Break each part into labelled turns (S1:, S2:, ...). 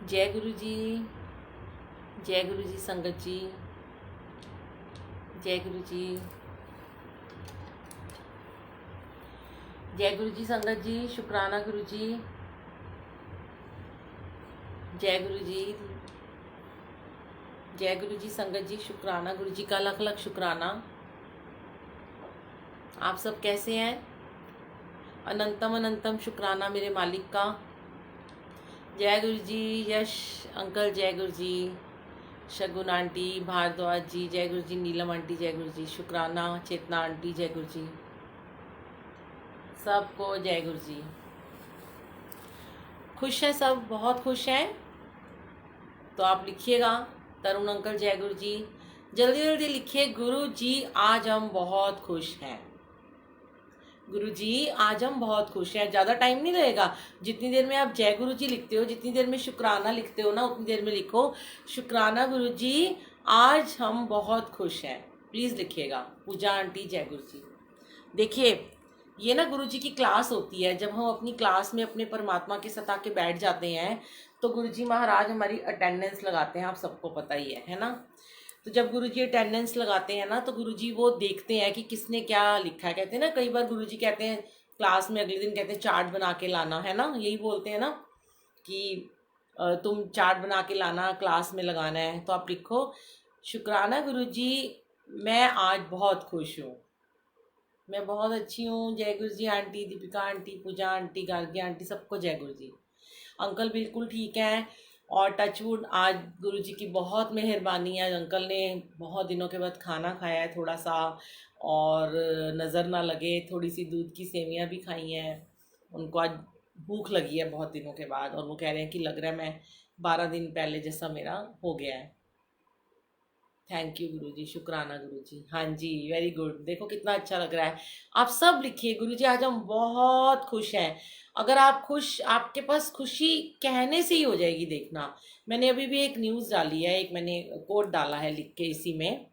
S1: जय गुरु जी। जय गुरु जी संगत जी। जय गुरु जी। जय गुरु जी संगत जी। शुक्राना गुरु जी। जय गुरु जी। जय गुरु जी संगत जी। शुक्राना गुरु जी का लख लख शुक्राना। आप सब कैसे हैं? अनंतम अनंतम शुक्राना मेरे मालिक का। जय गुरु जी। यश अंकल जय गुरु जी। शगुन आंटी, भारद्वाज जी जय गुरु जी। नीलम आंटी जय गुरु जी। शुक्राना चेतना आंटी जय गुरु जी। सबको जय गुरु जी। खुश हैं सब, बहुत खुश हैं। तो आप लिखिएगा। तरुण अंकल जय गुरु जी। जल्दी जल्दी लिखिए, गुरु जी आज हम बहुत खुश हैं। गुरु जी आज हम बहुत खुश हैं। ज़्यादा टाइम नहीं लगेगा। जितनी देर में आप जय गुरु जी लिखते हो, जितनी देर में शुक्राना लिखते हो ना, उतनी देर में लिखो शुक्राना गुरु जी आज हम बहुत खुश हैं। प्लीज़ लिखिएगा। पूजा आंटी जय गुरु जी। देखिए, ये ना गुरु जी की क्लास होती है। जब हम अपनी क्लास में अपने परमात्मा के साथ आके बैठ जाते हैं तो गुरु जी महाराज हमारी अटेंडेंस लगाते हैं। आप सबको पता ही है ना। तो जब गुरु जी अटेंडेंस लगाते हैं ना तो गुरु जी वो देखते हैं कि किसने क्या लिखा है। कहते हैं ना, कई बार गुरु जी कहते हैं क्लास में, अगले दिन कहते हैं चार्ट बना के लाना, है ना, यही बोलते हैं ना कि तुम चार्ट बना के लाना, क्लास में लगाना है। तो आप लिखो शुक्राना गुरु जी, मैं आज बहुत खुश हूँ, मैं बहुत अच्छी हूँ। जय गुरु जी आंटी, दीपिका आंटी, पूजा आंटी, गार्गी आंटी, सबको जय गुरु जी। अंकल बिल्कुल ठीक हैं। और टचवुड आज गुरु जी की बहुत मेहरबानी है। अंकल ने बहुत दिनों के बाद खाना खाया है थोड़ा सा, और नज़र ना लगे थोड़ी सी दूध की सेवियाँ भी खाई हैं। उनको आज भूख लगी है बहुत दिनों के बाद, और वो कह रहे हैं कि लग रहा है मैं 12 दिन पहले जैसा मेरा हो गया है। थैंक यू गुरु जी। शुक्राना गुरु जी। हाँ जी, वेरी गुड। देखो कितना अच्छा लग रहा है। आप सब लिखिए, गुरु जी आज हम बहुत खुश हैं। अगर आप खुश, आपके पास खुशी कहने से ही हो जाएगी। देखना, मैंने अभी भी एक न्यूज़ डाली है, एक मैंने कोट डाला है लिख के इसी में,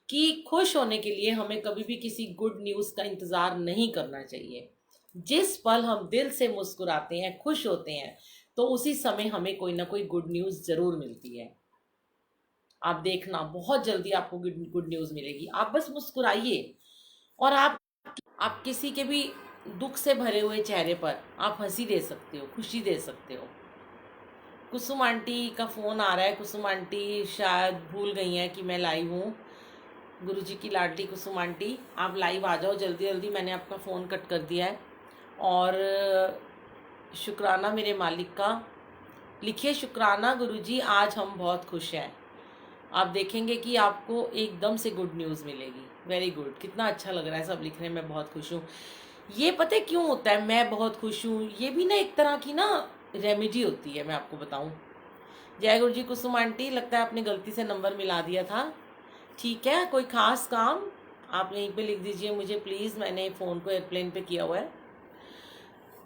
S1: कि खुश होने के लिए हमें कभी भी किसी गुड न्यूज़ का इंतज़ार नहीं करना चाहिए। जिस पल हम दिल से मुस्कुराते हैं, खुश होते हैं, तो उसी समय हमें कोई ना कोई गुड न्यूज़ ज़रूर मिलती है। आप देखना, बहुत जल्दी आपको गुड न्यूज़ मिलेगी। आप बस मुस्कुराइए, और आप किसी के भी दुख से भरे हुए चेहरे पर आप हंसी दे सकते हो, खुशी दे सकते हो। कुसुम आंटी का फ़ोन आ रहा है। कुसुम आंटी शायद भूल गई हैं कि मैं लाइव हूँ। गुरुजी की लाडली कुसुम आंटी, आप लाइव आ जाओ जल्दी जल्दी। मैंने आपका फ़ोन कट कर दिया है। और शुक्राना मेरे मालिक का। लिखिए शुक्राना गुरुजी आज हम बहुत खुश हैं। आप देखेंगे कि आपको एकदम से गुड न्यूज़ मिलेगी। Very good. कितना अच्छा लग रहा है सब लिख रहे हैं, मैं बहुत खुश हूँ। ये पता है क्यों होता है मैं बहुत खुश हूँ? ये भी ना एक तरह की ना रेमेडी होती है, मैं आपको बताऊँ। जय गुरु जी कुसुम आंटी, लगता है आपने गलती से नंबर मिला दिया था। ठीक है, कोई ख़ास काम आप यहीं पे लिख दीजिए मुझे प्लीज़। मैंने फ़ोन को एयरप्लेन पे किया हुआ है।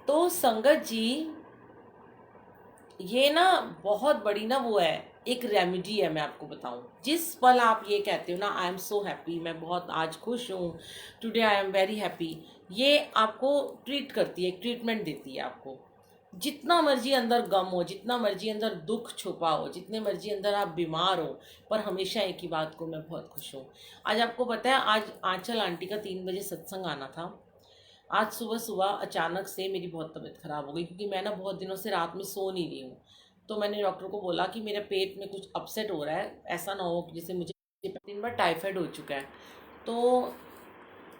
S1: तो संगत जी, ये ना बहुत बड़ी ना वो है, एक रेमेडी है। मैं आपको बताऊं, जिस पल आप ये कहते हो ना आई एम सो हैप्पी, मैं बहुत आज खुश हूँ, today I am very happy, ये आपको ट्रीट करती है, एक ट्रीटमेंट देती है आपको। जितना मर्जी अंदर गम हो, जितना मर्जी अंदर दुख छुपा हो, जितने मर्जी अंदर आप बीमार हो, पर हमेशा एक ही बात को, मैं बहुत खुश हूँ। आज आपको पता है, आज आंचल आंटी का 3 बजे सत्संग आना था। आज सुबह सुबह अचानक से मेरी बहुत तबीयत ख़राब हो गई, क्योंकि मैं ना बहुत दिनों से रात में सो नहीं रही हूँ। तो मैंने डॉक्टर को बोला कि मेरे पेट में कुछ अपसेट हो रहा है, ऐसा ना हो कि जैसे मुझे 3 बार टाइफाइड हो चुका है। तो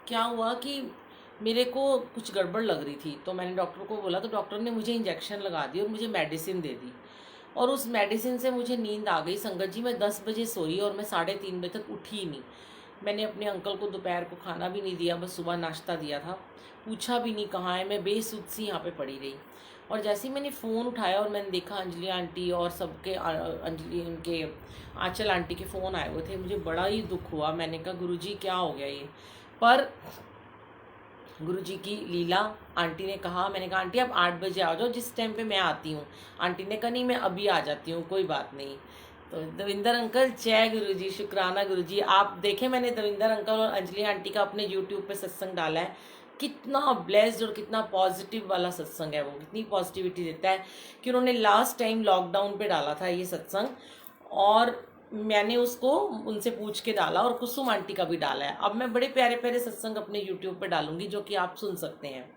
S1: क्या हुआ कि मेरे को कुछ गड़बड़ लग रही थी, तो मैंने डॉक्टर को बोला, तो डॉक्टर ने मुझे इंजेक्शन लगा दी और मुझे मेडिसिन दे दी। और उस मेडिसिन से मुझे नींद आ गई। संगत जी, मैं 10 बजे सोई और मैं 3:30 बजे तक उठी ही नहीं। मैंने अपने अंकल को दोपहर को खाना भी नहीं दिया, बस सुबह नाश्ता दिया था। पूछा भी नहीं कहाँ है, मैं बेसुध सी यहाँ पे पड़ी रही। और जैसे ही मैंने फ़ोन उठाया और मैंने देखा अंजलि आंटी और सबके अंजलि उनके आंचल आंटी के फ़ोन आए हुए थे, मुझे बड़ा ही दुख हुआ। मैंने कहा गुरुजी क्या हो गया ये? पर गुरुजी की लीला। आंटी ने कहा, मैंने कहा आंटी आप 8 बजे आ जाओ, जिस टाइम पे मैं आती हूँ। आंटी ने कहा नहीं मैं अभी आ जाती हूँ, कोई बात नहीं। तो दविंदर अंकल जय गुरुजी। शुक्राना गुरुजी। आप देखें, मैंने दविंदर अंकल और अंजलि आंटी का अपने यूट्यूब पे सत्संग डाला है, कितना ब्लेस्ड और कितना पॉजिटिव वाला सत्संग है वो, कितनी पॉजिटिविटी देता है कि उन्होंने लास्ट टाइम लॉकडाउन पे डाला था ये सत्संग, और मैंने उसको उनसे पूछ के डाला, और कुसुम आंटी का भी डाला है। अब मैं बड़े प्यारे प्यारे सत्संग अपने यूट्यूब पे डालूंगी जो कि आप सुन सकते हैं।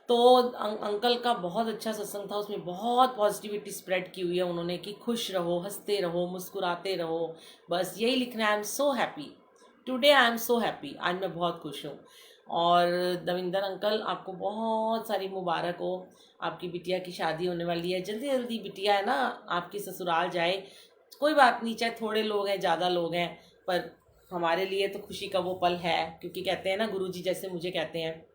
S1: तो अंकल का बहुत अच्छा सत्संग था, उसमें बहुत पॉजिटिविटी स्प्रेड की हुई है उन्होंने कि खुश रहो, हंसते रहो, मुस्कुराते रहो, बस यही लिखना है। I am so happy today, I am so happy, आज मैं बहुत खुश हूँ। और दविंदर अंकल, आपको बहुत सारी मुबारक हो, आपकी बिटिया की शादी होने वाली है, जल्दी जल्दी बिटिया है ना आपकी ससुराल जाए। कोई बात नहीं, चाहे थोड़े लोग हैं ज़्यादा लोग हैं, पर हमारे लिए तो खुशी का वो पल है, क्योंकि कहते हैं ना गुरुजी जैसे मुझे कहते हैं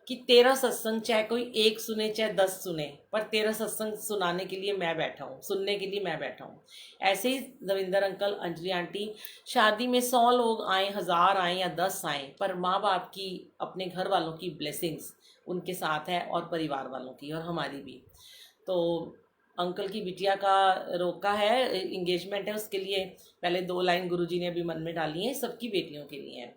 S1: कि तेरा सत्संग चाहे कोई एक सुने चाहे 10 सुने, पर तेरा सत्संग सुनाने के लिए मैं बैठा हूँ, सुनने के लिए मैं बैठा हूँ। ऐसे ही दविंदर अंकल, अंजलि आंटी, शादी में 100 लोग आए, 1000 आए या 10 आए, पर माँ बाप की, अपने घर वालों की ब्लेसिंग्स उनके साथ है, और परिवार वालों की और हमारी भी। तो अंकल की बिटिया का रोका है, इंगेजमेंट है, उसके लिए पहले 2 लाइन गुरुजी ने अभी मन में डाली हैं, सबकी बेटियों के लिए हैं।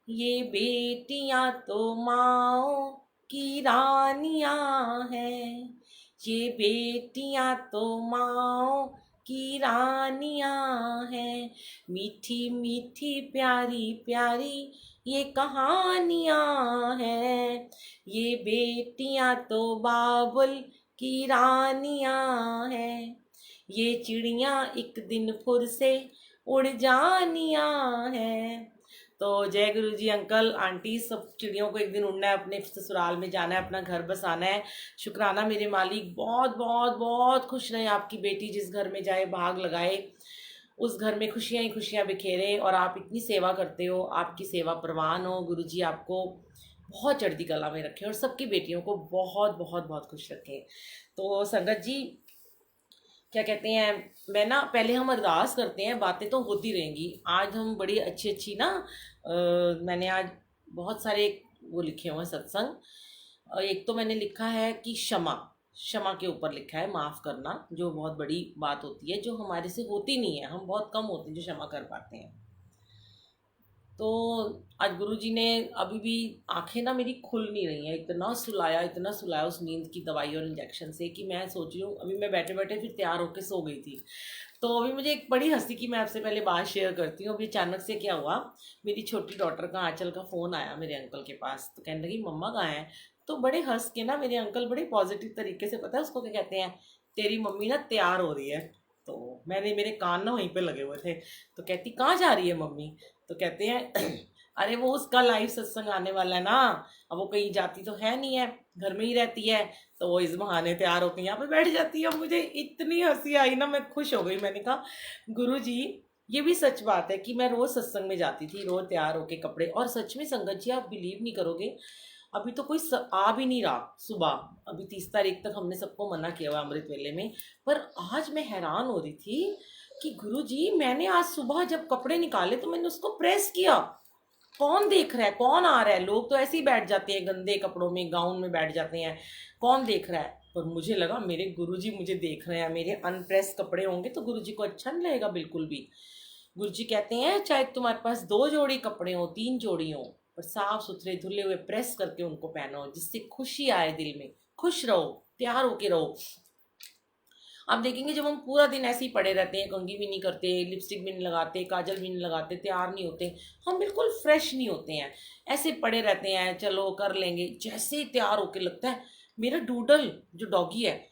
S1: ये बेटियां तो माओ की रानियां हैं, ये बेटियां तो माओ की रानियां हैं, मीठी मीठी प्यारी प्यारी ये कहानियां हैं, ये बेटियां तो बाबुल की रानियां हैं, ये चिड़ियां एक दिन फुर से उड़ जानियां हैं। तो जय गुरु जी अंकल आंटी, सब चिड़ियों को एक दिन उड़ना है, अपने ससुराल में जाना है, अपना घर बसाना है। शुक्राना मेरे मालिक, बहुत बहुत बहुत खुश रहे आपकी बेटी, जिस घर में जाए भाग लगाए, उस घर में खुशियाँ ही खुशियाँ बिखेरे। और आप इतनी सेवा करते हो, आपकी सेवा प्रवान हो, गुरु जी आपको बहुत चढ़ती कला में रखें और सबकी बेटियों को बहुत बहुत बहुत खुश रखें। तो संगत जी, क्या कहते हैं, मैं ना, पहले हम अरदास करते हैं, बातें तो होती रहेंगी। आज हम बड़ी अच्छी अच्छी ना, मैंने आज बहुत सारे वो लिखे हुए हैं सत्संग। एक तो मैंने लिखा है कि क्षमा, क्षमा के ऊपर लिखा है, माफ़ करना, जो बहुत बड़ी बात होती है, जो हमारे से होती नहीं है, हम बहुत कम होते हैं जो क्षमा कर पाते हैं। तो आज गुरुजी ने, अभी भी आंखें ना मेरी खुल नहीं रही हैं, इतना सुलाया उस नींद की दवाई और इंजेक्शन से कि मैं सोच रही हूँ, अभी मैं बैठे बैठे फिर तैयार होके सो गई थी। तो अभी मुझे एक बड़ी हंसी की, मैं आपसे पहले बात शेयर करती हूँ। अभी अचानक से क्या हुआ, मेरी छोटी डॉटर का, आंचल का फ़ोन आया मेरे अंकल के पास, तो कहने लगी मम्मा कहाँ हैं। तो बड़े हंस के ना मेरे अंकल बड़े पॉजिटिव तरीके से, पता है उसको क्या कहते हैं, तेरी मम्मी ना तैयार हो रही है। तो मैंने, मेरे कान ना वहीं पे लगे हुए थे, तो कहती कहाँ जा रही है मम्मी। तो कहते हैं अरे वो उसका लाइव सत्संग आने वाला है ना, अब वो कहीं जाती तो है नहीं है, घर में ही रहती है, तो वो इस बहाने तैयार होकर यहाँ पे बैठ जाती है। मुझे इतनी हंसी आई ना, मैं खुश हो गई। मैंने कहा गुरु जी, ये भी सच बात है कि मैं रोज़ सत्संग में जाती थी, रोज़ तैयार होके कपड़े, और सच में संगत जी आप बिलीव नहीं करोगे, अभी तो कोई आ भी नहीं रहा सुबह। अभी 30 तारीख तक हमने सबको मना किया हुआ अमृत वेले में, पर आज मैं हैरान हो रही थी कि गुरु जी, मैंने आज सुबह जब कपड़े निकाले तो मैंने उसको प्रेस किया, कौन देख रहा है, कौन आ रहा है, लोग तो ऐसे ही बैठ जाते हैं गंदे कपड़ों में, गाउन में बैठ जाते हैं, कौन देख रहा है। पर मुझे लगा मेरे गुरुजी मुझे देख रहे हैं, मेरे अनप्रेस कपड़े होंगे तो गुरुजी को अच्छा नहीं लगेगा बिल्कुल भी। गुरुजी कहते हैं चाहे तुम्हारे पास 2 जोड़ी कपड़े हो, 3 जोड़ी हो, पर साफ सुथरे धुले हुए प्रेस करके उनको पहनो, जिससे खुशी आए दिल में, खुश रहो, तैयार होके रहो। आप देखेंगे जब हम पूरा दिन ऐसे ही पड़े रहते हैं, कंघी भी नहीं करते, लिपस्टिक भी नहीं लगाते, काजल भी नहीं लगाते, तैयार नहीं होते, हम बिल्कुल फ्रेश नहीं होते हैं, ऐसे पड़े रहते हैं, चलो कर लेंगे, जैसे ही तैयार होके लगता है, मेरा डूडल जो डॉगी है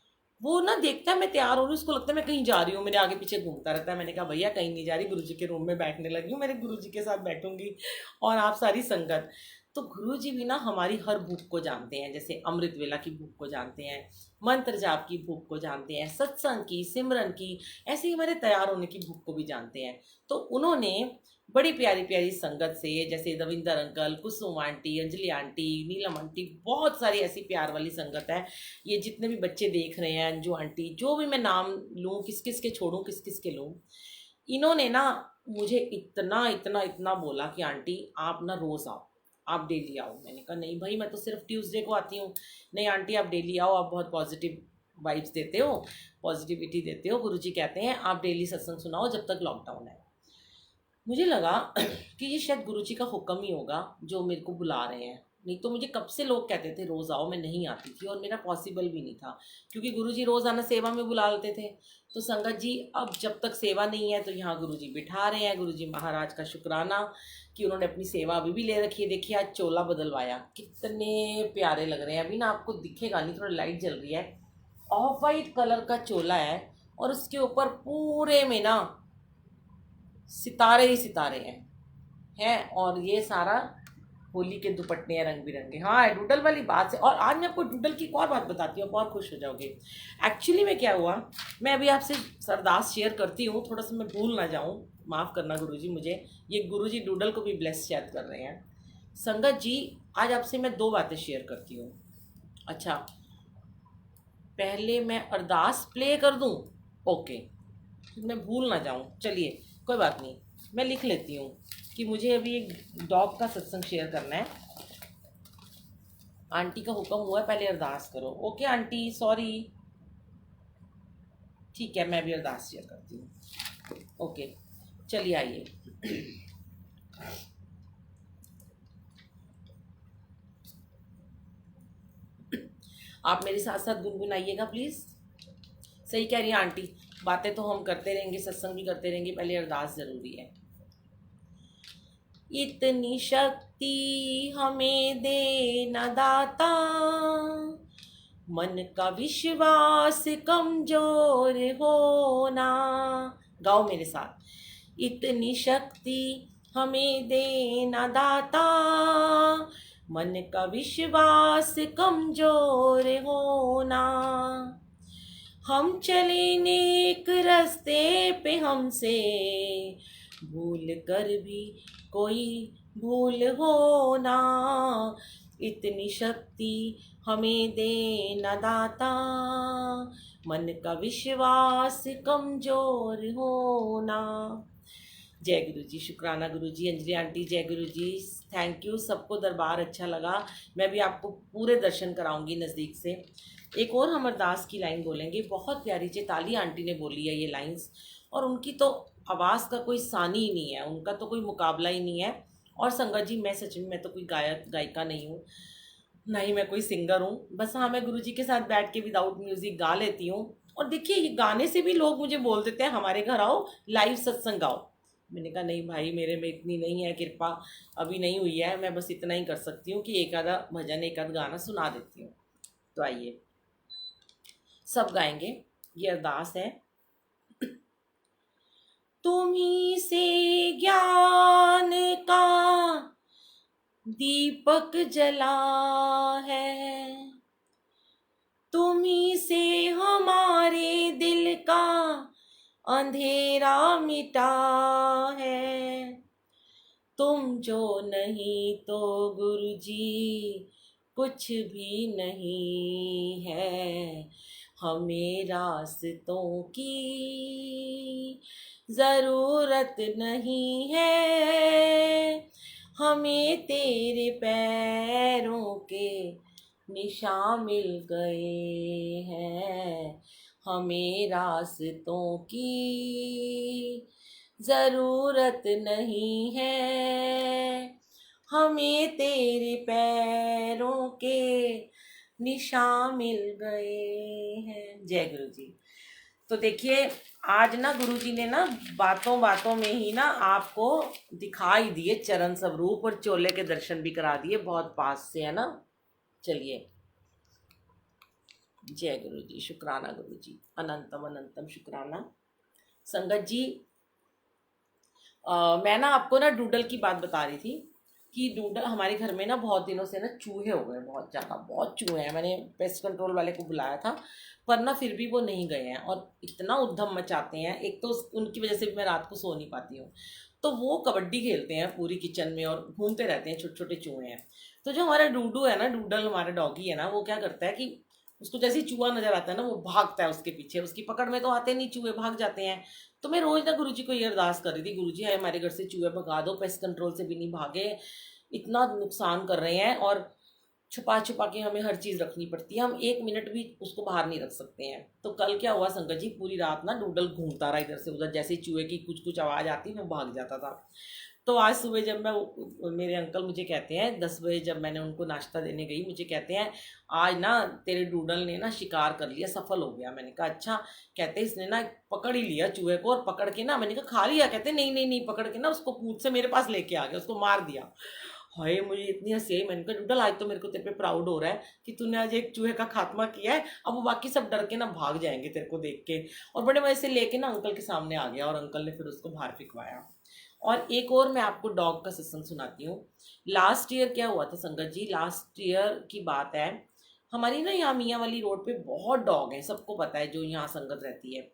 S1: वो ना देखता है मैं तैयार हो रही हूँ, उसको लगता है मैं कहीं जा रही हूँ, मेरे आगे पीछे घूमता रहता है। मैंने कहा भैया कहीं नहीं जा रही, गुरुजी के रूम में बैठने लगी हूँ, मेरे गुरुजी के साथ बैठूंगी और आप सारी संगत। तो गुरुजी भी ना हमारी हर भूख को जानते हैं, जैसे अमृत वेला की भूख को जानते हैं, मंत्र जाप की भूख को जानते हैं, सत्संग की, सिमरन की, ऐसे ही हमारे तैयार होने की भूख को भी जानते हैं। तो उन्होंने बड़ी प्यारी प्यारी संगत से, जैसे दविंदर अंकल, कुसुम आंटी, अंजलि आंटी, नीलम आंटी, बहुत सारी ऐसी प्यार वाली संगत है। ये जितने भी बच्चे देख रहे हैं, अंजू आंटी, जो भी मैं नाम लूँ, किस किस के छोड़ूँ, किस किस के लूँ, इन्होंने ना मुझे इतना इतना इतना बोला कि आंटी आप ना रोज़ आओ, आप डेली आओ। मैंने कहा नहीं भाई, मैं तो सिर्फ ट्यूसडे को आती हूँ। नहीं आंटी आप डेली आओ, आप बहुत पॉजिटिव वाइब्स देते हो, पॉजिटिविटी देते हो, गुरुजी कहते हैं आप डेली सत्संग सुनाओ जब तक लॉकडाउन है। मुझे लगा कि ये शायद गुरुजी का हुक्म ही होगा जो मेरे को बुला रहे हैं, नहीं तो मुझे कब से लोग कहते थे रोज़ आओ, मैं नहीं आती थी और मेरा पॉसिबल भी नहीं था, क्योंकि गुरुजी रोज़ आना सेवा में बुला लेते थे। तो संगत जी अब जब तक सेवा नहीं है तो यहाँ गुरुजी बिठा रहे हैं। गुरुजी महाराज का शुक्राना कि उन्होंने अपनी सेवा अभी भी ले रखी है। देखिए आज चोला बदलवाया, कितने प्यारे लग रहे हैं। अभी ना आपको दिखेगा नहीं, थोड़ा लाइट जल रही है। ऑफ वाइट कलर का चोला है और उसके ऊपर पूरे में ना सितारे ही सितारे हैं और ये सारा होली के दुपट्टे हैं रंग बिरंगे। हाँ डूडल वाली बात से, और आज मैं आपको डूडल की एक और बात बताती हूँ, बहुत खुश हो जाओगे। एक्चुअली में क्या हुआ, मैं अभी आपसे अरदास शेयर करती हूँ, थोड़ा सा मैं भूल ना जाऊँ, माफ़ करना गुरुजी मुझे। ये गुरुजी डूडल को भी ब्लेस शायद कर रहे हैं। संगत जी आज आपसे मैं 2 बातें शेयर करती हूँ। अच्छा, पहले मैं अरदास प्ले कर दूँ? ओके, मैं भूल ना जाऊँ। चलिए कोई बात नहीं, मैं लिख लेती हूँ कि मुझे अभी एक डॉग का सत्संग शेयर करना है। आंटी का हुक्म हुआ है पहले अरदास करो। Okay aunty, sorry. ठीक है, मैं भी अरदास शेयर करती हूँ। ओके चलिए आइए। आप मेरे साथ साथ गुनगुनाइएगा प्लीज़। सही कह रही है आंटी, बातें तो हम करते रहेंगे, सत्संग भी करते रहेंगे, पहले अरदास ज़रूरी है। इतनी शक्ति हमें दे न दाता, मन का विश्वास कमजोर होना। गाओ मेरे साथ। इतनी शक्ति हमें दे न दाता, मन का विश्वास कमजोर होना। हम चले नेक रास्ते पे, हमसे भूल कर भी कोई भूल होना। इतनी शक्ति हमें दे न दाता, मन का विश्वास कमजोर होना। जय गुरु जी, शुक्राना गुरु जी। अंजलि आंटी जय गुरु जी, थैंक यू। सबको दरबार अच्छा लगा, मैं भी आपको पूरे दर्शन कराऊंगी नज़दीक से। एक और हम अरदास की लाइन बोलेंगे, बहुत प्यारी चेताली आंटी ने बोली है ये लाइंस, और उनकी तो आवाज़ का कोई सानी ही नहीं है, उनका तो कोई मुकाबला ही नहीं है। और संगत जी मैं सच में, मैं तो कोई गायक गायिका नहीं हूँ, ना ही मैं कोई सिंगर हूँ। बस हाँ, मैं गुरुजी के साथ बैठ के विदाउट म्यूज़िक गा लेती हूँ। और देखिए ये गाने से भी लोग मुझे बोल देते हैं हमारे घर आओ लाइव सत्संग गाओ। मैंने कहा नहीं भाई, मेरे में इतनी नहीं है कृपा, अभी नहीं हुई है। मैं बस इतना ही कर सकती हूँ कि एक आधा भजन एक आधा गाना सुना देती हूँ। तो आइए सब गाएंगे, ये अरदास है। तुम्ही से ज्ञान का दीपक जला है, तुम्ही से हमारे दिल का अंधेरा मिटा है। तुम जो नहीं तो गुरुजी कुछ भी नहीं है, हमें रास्तों की ज़रूरत नहीं है, हमें तेरे पैरों के निशान मिल गए हैं, हमें रास्तों की ज़रूरत नहीं है, हमें तेरे पैरों के निशान मिल गए हैं। जय गुरु जी। तो देखिए आज ना गुरुजी ने ना बातों बातों में ही ना आपको दिखाई दिए चरण स्वरूप और चोले के दर्शन भी करा दिए, बहुत पास से, है ना। चलिए जय गुरु जी, शुक्राना गुरु जी, अनंतम अनंतम शुक्राना। संगत जी मैं ना आपको ना डूडल की बात बता रही थी कि डूडल हमारे घर में ना बहुत दिनों से ना चूहे हो गए, बहुत ज़्यादा, बहुत चूहे हैं। मैंने पेस्ट कंट्रोल वाले को बुलाया था पर ना फिर भी वो नहीं गए हैं और इतना उद्यम मचाते हैं। एक तो उनकी वजह से भी मैं रात को सो नहीं पाती हूँ। तो वो कबड्डी खेलते हैं पूरी किचन में और घूमते रहते हैं, छोटे छोटे चूहे हैं। तो जो हमारा डूडू है ना, डूडल हमारा डॉगी है ना, वो क्या करता है कि उसको जैसे ही चूहा नजर आता है ना वो भागता है उसके पीछे, उसकी पकड़ में तो आते नहीं, चूहे भाग जाते हैं। तो मैं रोज ना गुरुजी को ये अरदास कर रही थी, गुरुजी है हमारे घर से चूहे भगा दो, पेस्ट कंट्रोल से भी नहीं भागे, इतना नुकसान कर रहे हैं। और छुपा छुपा के हमें हर चीज़ रखनी पड़ती है, हम 1 मिनट भी उसको बाहर नहीं रख सकते हैं। तो कल क्या हुआ संगत जी, पूरी रात ना डूडल घूमता रहा इधर से उधर, जैसे चूहे की कुछ कुछ आवाज़ आती वो भाग जाता था। तो आज सुबह जब मेरे अंकल मुझे कहते हैं 10 बजे, जब मैंने उनको नाश्ता देने गई, मुझे कहते हैं आज ना तेरे डूडल ने ना शिकार कर लिया, सफल हो गया। मैंने कहा अच्छा। कहते इसने ना पकड़ ही लिया चूहे को, और पकड़ के ना, मैंने कहा खा लिया? कहते नहीं नहीं नहीं, पकड़ के ना उसको पूंछ से मेरे पास लेके आ गया, उसको मार दिया। हाय, मुझे इतनी हंसी आई। मैंने कहा डूडल आज तो मेरे को तेरे पे प्राउड हो रहा है कि तूने आज एक चूहे का खात्मा किया है। अब वो बाकी सब डर के ना भाग जाएंगे तेरे को देख के। और बड़े मजे से लेके ना अंकल के सामने आ गया, और अंकल ने फिर उसको बाहर फिकवाया। और एक और मैं आपको डॉग का सत्संग सुनाती हूँ। लास्ट ईयर क्या हुआ था संगत जी, लास्ट ईयर की बात है। हमारी ना यहाँ मियाँ वाली रोड पे बहुत डॉग हैं, सबको पता है जो यहाँ संगत रहती है।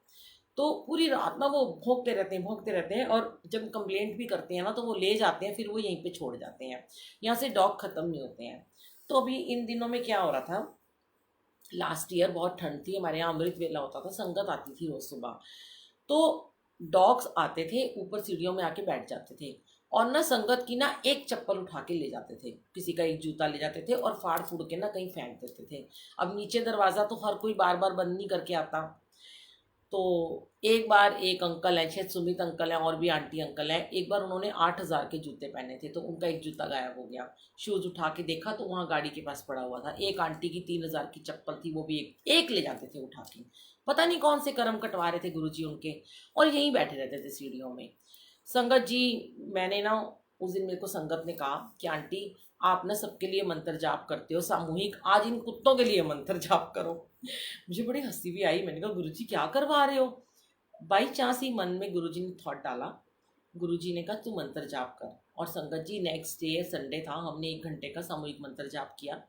S1: तो पूरी रात ना वो भौंकते रहते हैं, और जब कंप्लेंट भी करते हैं ना तो वो ले जाते हैं, फिर वो यहीं पे छोड़ जाते हैं। यहाँ से डॉग ख़त्म नहीं होते हैं। तो अभी इन दिनों में क्या हो रहा था, लास्ट ईयर बहुत ठंड थी, हमारे यहाँ अमृत वेला होता था, संगत आती थी रोज़ सुबह। तो डॉग्स आते थे, ऊपर सीढ़ियों में आके बैठ जाते थे, और ना संगत की ना एक चप्पल उठा के ले जाते थे, किसी का एक जूता ले जाते थे, और फाड़ फूड़ के ना कहीं फेंक देते थे। अब नीचे दरवाज़ा तो हर कोई बार बार बंद नहीं करके आता। तो एक बार एक अंकल है, शायद सुमित अंकल हैं, और भी आंटी अंकल हैं, एक बार उन्होंने 8,000 के जूते पहने थे, तो उनका एक जूता गायब हो गया। शूज़ उठा के देखा तो वहाँ गाड़ी के पास पड़ा हुआ था। एक आंटी की 3,000 की चप्पल थी, वो भी एक ले जाते थे उठा के। पता नहीं कौन से कर्म कटवा रहे थे गुरुजी उनके, और यहीं बैठे रहते थे सीढ़ियों में। संगत जी, मैंने ना उस दिन मेरे को संगत ने कहा कि आंटी आप ना सबके लिए मंत्र जाप करते हो सामूहिक, आज इन कुत्तों के लिए मंत्र जाप करो। मुझे बड़ी हंसी भी आई। मैंने कहा गुरुजी क्या करवा रहे हो? बाई चांस ही मन में गुरुजी ने थॉट डाला। गुरुजी ने कहा तू मंत्र जाप कर। और संगत जी, नेक्स्ट डे संडे था, हमने 1 घंटे का सामूहिक मंत्र जाप किया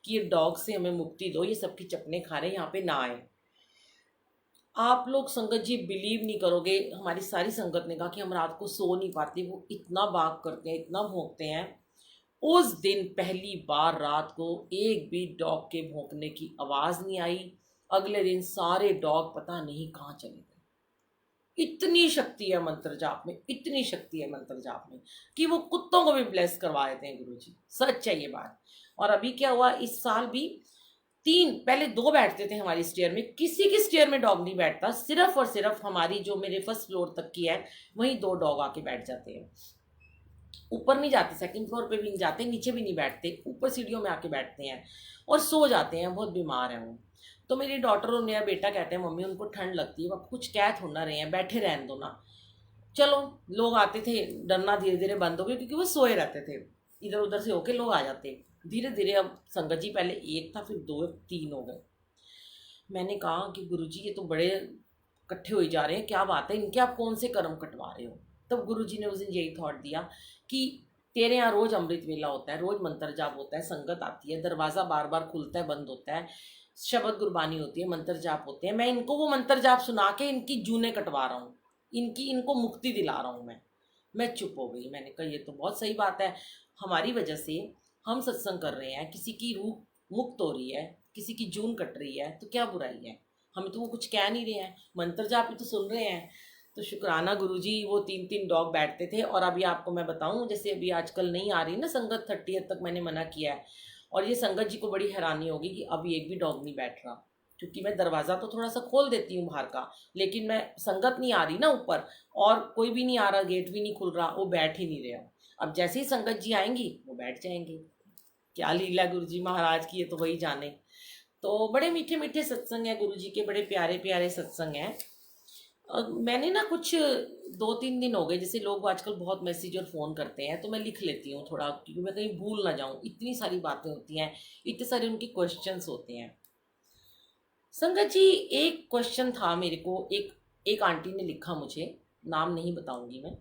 S1: कि ये डॉग से हमें मुक्ति दो, ये सबकी चपने खा रहे हैं, यहाँ पे ना आए। आप लोग संगत जी बिलीव नहीं करोगे, हमारी सारी संगत ने कहा कि हम रात को सो नहीं पाते, वो इतना बाग करते हैं, इतना भौंकते हैं। उस दिन पहली बार रात को एक भी डॉग के भौंकने की आवाज़ नहीं आई। अगले दिन सारे डॉग पता नहीं कहाँ चले गए। इतनी शक्ति है मंत्र जाप में, इतनी शक्ति है मंत्र जाप में कि वो कुत्तों को भी ब्लेस करवा देते हैं गुरुजी। सच है ये बात। और अभी क्या हुआ, इस साल भी 3, पहले 2 बैठते थे हमारी स्टेयर में, किसी की स्टेयर में डॉग नहीं बैठता, सिर्फ और सिर्फ हमारी जो मेरे फर्स्ट फ्लोर तक की है वहीं 2 डॉग आके बैठ जाते हैं। ऊपर नहीं जाते, सेकंड फ्लोर पे भी नहीं जाते, नीचे भी नहीं बैठते, ऊपर सीढ़ियों में आके बैठते हैं और सो जाते हैं। बहुत बीमार हैं वो। तो मेरी डॉटर और मेरा बेटा कहते हैं मम्मी उनको ठंड लगती है, अब कुछ कह थोड़ा ना रहे हैं, बैठे रहने दो ना। चलो, लोग आते थे, डरना धीरे धीरे बंद हो गया क्योंकि वो सोए रहते थे। इधर उधर से होके लोग आ जाते धीरे धीरे। अब संगत जी पहले 1 था, फिर 2, 3 हो गए। मैंने कहा कि गुरुजी ये तो बड़े इकट्ठे हो जा रहे हैं, क्या बात है, इनके आप कौन से कर्म कटवा रहे हो? तब गुरुजी ने उस दिन यही थॉट दिया कि तेरे यहाँ रोज अमृत वेला होता है, रोज मंत्र जाप होता है, संगत आती है, दरवाज़ा बार बार खुलता है बंद होता है, शब्द गुरबानी होती है, मंत्र जाप होते हैं, मैं इनको वो मंत्र जाप सुना के इनकी जूने कटवा रहा हूँ, इनको मुक्ति दिला रहा हूँ मैं चुप हो गई। मैंने कहा ये तो बहुत सही बात है, हमारी वजह से हम सत्संग कर रहे हैं, किसी की रूह मुक्त हो रही है, किसी की जून कट रही है, तो क्या बुराई है? हमें तो वो कुछ कह नहीं रहे हैं, मंत्र जाप ही तो सुन रहे हैं। तो शुक्राना गुरुजी, वो 3-3 डॉग बैठते थे। और अभी आपको मैं बताऊं, जैसे अभी आजकल नहीं आ रही ना संगत, 30th तक मैंने मना किया है, और ये संगत जी को बड़ी हैरानी होगी कि अभी एक भी डॉग नहीं बैठ रहा, क्योंकि मैं दरवाज़ा तो थोड़ा सा खोल देती हूँ बाहर का, लेकिन मैं संगत नहीं आ रही ना ऊपर, और कोई भी नहीं आ रहा, गेट भी नहीं खुल रहा, वो बैठ ही नहीं रहा। अब जैसे ही संगत जी आएंगी वो बैठ जाएंगे। क्या लीला गुरुजी महाराज की, ये तो वही जाने। तो बड़े मीठे मीठे सत्संग हैं गुरुजी के, बड़े प्यारे प्यारे सत्संग हैं। मैंने ना कुछ 2-3 दिन हो गए, जैसे लोग आजकल बहुत मैसेज और फ़ोन करते हैं, तो मैं लिख लेती हूँ थोड़ा, क्योंकि मैं कहीं भूल ना जाऊँ, इतनी सारी बातें होती हैं, इतने सारे उनके क्वेश्चंस होते हैं। संगत जी, एक क्वेश्चन था मेरे को, एक आंटी ने लिखा मुझे, नाम नहीं बताऊंगी मैं,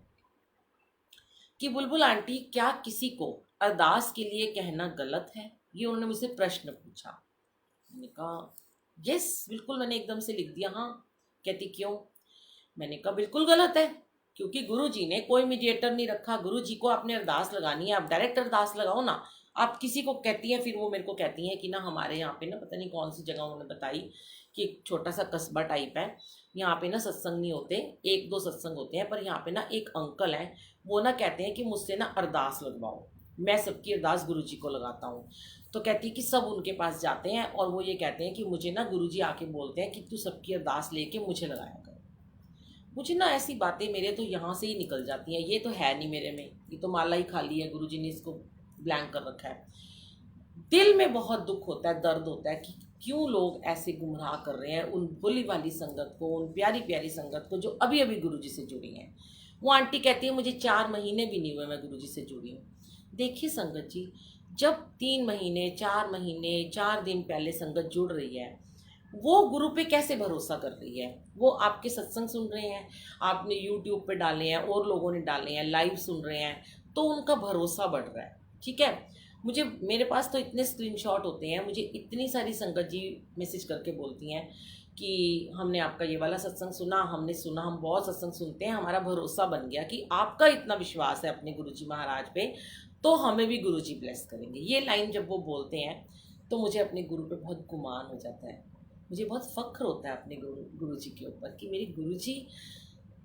S1: कि बुलबुल आंटी क्या किसी को अरदास के लिए कहना गलत है? ये उन्होंने मुझसे प्रश्न पूछा। मैंने कहा यस, बिल्कुल, मैंने एकदम से लिख दिया हाँ। कहती क्यों? मैंने कहा बिल्कुल गलत है, क्योंकि गुरुजी ने कोई मीडिएटर नहीं रखा, गुरुजी को आपने अरदास लगानी है, आप डायरेक्ट अरदास लगाओ ना। आप किसी को कहती हैं, फिर वो मेरे को कहती हैं कि ना हमारे यहाँ पे ना पता नहीं कौन सी जगह उन्होंने बताई कि एक छोटा सा कस्बा टाइप है, यहाँ पे ना सत्संग नहीं होते, 1-2 सत्संग होते हैं, पर यहाँ पे ना एक अंकल हैं, वो ना कहते हैं कि मुझसे ना अरदास लगवाओ। मैं सबकी अरदास गुरुजी को लगाता हूँ। तो कहती है कि सब उनके पास जाते हैं और वो ये कहते हैं कि मुझे ना गुरुजी आके बोलते हैं कि तू सबकी अरदास लेके मुझे लगाया कर। मुझे ना ऐसी बातें मेरे तो यहाँ से ही निकल जाती हैं, ये तो है नहीं मेरे में, ये तो माला ही खाली है, गुरुजी ने इसको ब्लैंक कर रखा है। दिल में बहुत दुख होता है, दर्द होता है कि क्यों लोग ऐसे गुमराह कर रहे हैं उन भोली भाली संगत को, उन प्यारी प्यारी संगत को जो अभी अभी गुरुजी से जुड़ी हैं। वो आंटी कहती है मुझे 4 महीने भी नहीं हुए मैं गुरुजी से जुड़ी हूँ। देखिए संगत जी, जब 3 महीने 4 महीने 4 दिन पहले संगत जुड़ रही है, वो गुरु पे कैसे भरोसा कर रही है? वो आपके सत्संग सुन रहे हैं, आपने यूट्यूब पे डाले हैं और लोगों ने डाले हैं, लाइव सुन रहे हैं, तो उनका भरोसा बढ़ रहा है। ठीक है, मुझे मेरे पास तो इतने स्क्रीनशॉट होते हैं, मुझे इतनी सारी संगत जी मैसेज करके बोलती हैं कि हमने आपका ये वाला सत्संग सुना, हमने सुना, हम बहुत सत्संग सुनते हैं, हमारा भरोसा बन गया कि आपका इतना विश्वास है अपने गुरुजी महाराज पे, तो हमें भी गुरुजी ब्लेस करेंगे। ये लाइन जब वो बोलते हैं तो मुझे अपने गुरु पे बहुत गुमान हो जाता है, मुझे बहुत फ़ख्र होता है अपने गुरुजी के ऊपर कि मेरे गुरुजी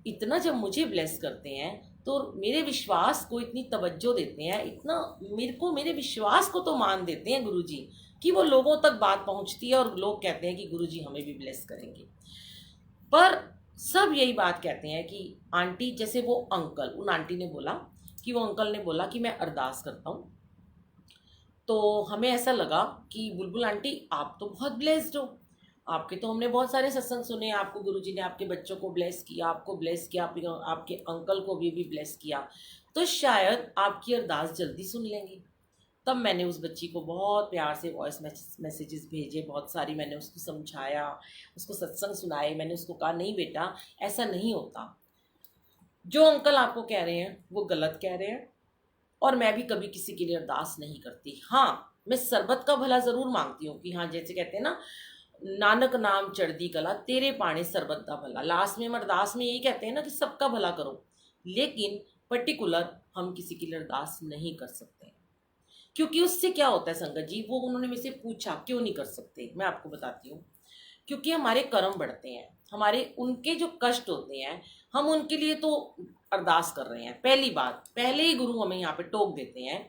S1: इतना जब मुझे ब्लेस करते हैं तो मेरे विश्वास को इतनी तवज्जो देते हैं, इतना मेरे को मेरे विश्वास को तो मान देते हैं गुरुजी कि वो लोगों तक बात पहुंचती है और लोग कहते हैं कि गुरुजी हमें भी ब्लेस करेंगे। पर सब यही बात कहते हैं कि आंटी, जैसे वो अंकल, उन आंटी ने बोला कि वो अंकल ने बोला कि मैं अरदास करता हूँ, तो हमें ऐसा लगा कि बुलबुल आंटी आप तो बहुत ब्लेस्ड हो, आपके तो हमने बहुत सारे सत्संग सुने, आपको गुरुजी ने आपके बच्चों को ब्लेस किया, आपको ब्लेस किया, आपके अंकल को भी ब्लेस किया, तो शायद आपकी अरदास जल्दी सुन लेंगे। तब मैंने उस बच्ची को बहुत प्यार से वॉइस मैसेजेस भेजे, बहुत सारी मैंने उसको समझाया, उसको सत्संग सुनाए। मैंने उसको कहा नहीं बेटा, ऐसा नहीं होता, जो अंकल आपको कह रहे हैं वो गलत कह रहे हैं, और मैं भी कभी किसी के लिए अरदास नहीं करती। हाँ, मैं सरबत का भला ज़रूर मांगती हूँ कि हाँ, जैसे कहते हैं ना, नानक नाम चढ़दी कला तेरे पाने सरबत का भला। लास्ट में हम अरदास में यही कहते हैं ना कि सबका भला करो, लेकिन पर्टिकुलर हम किसी के लिए अरदास नहीं कर सकते, क्योंकि उससे क्या होता है संगत जी, वो उन्होंने मुझसे पूछा क्यों नहीं कर सकते, मैं आपको बताती हूँ। क्योंकि हमारे कर्म बढ़ते हैं, हमारे उनके जो कष्ट होते हैं, हम उनके लिए तो अरदास कर रहे हैं। पहली बात, पहले ही गुरु हमें यहाँ पे टोक देते हैं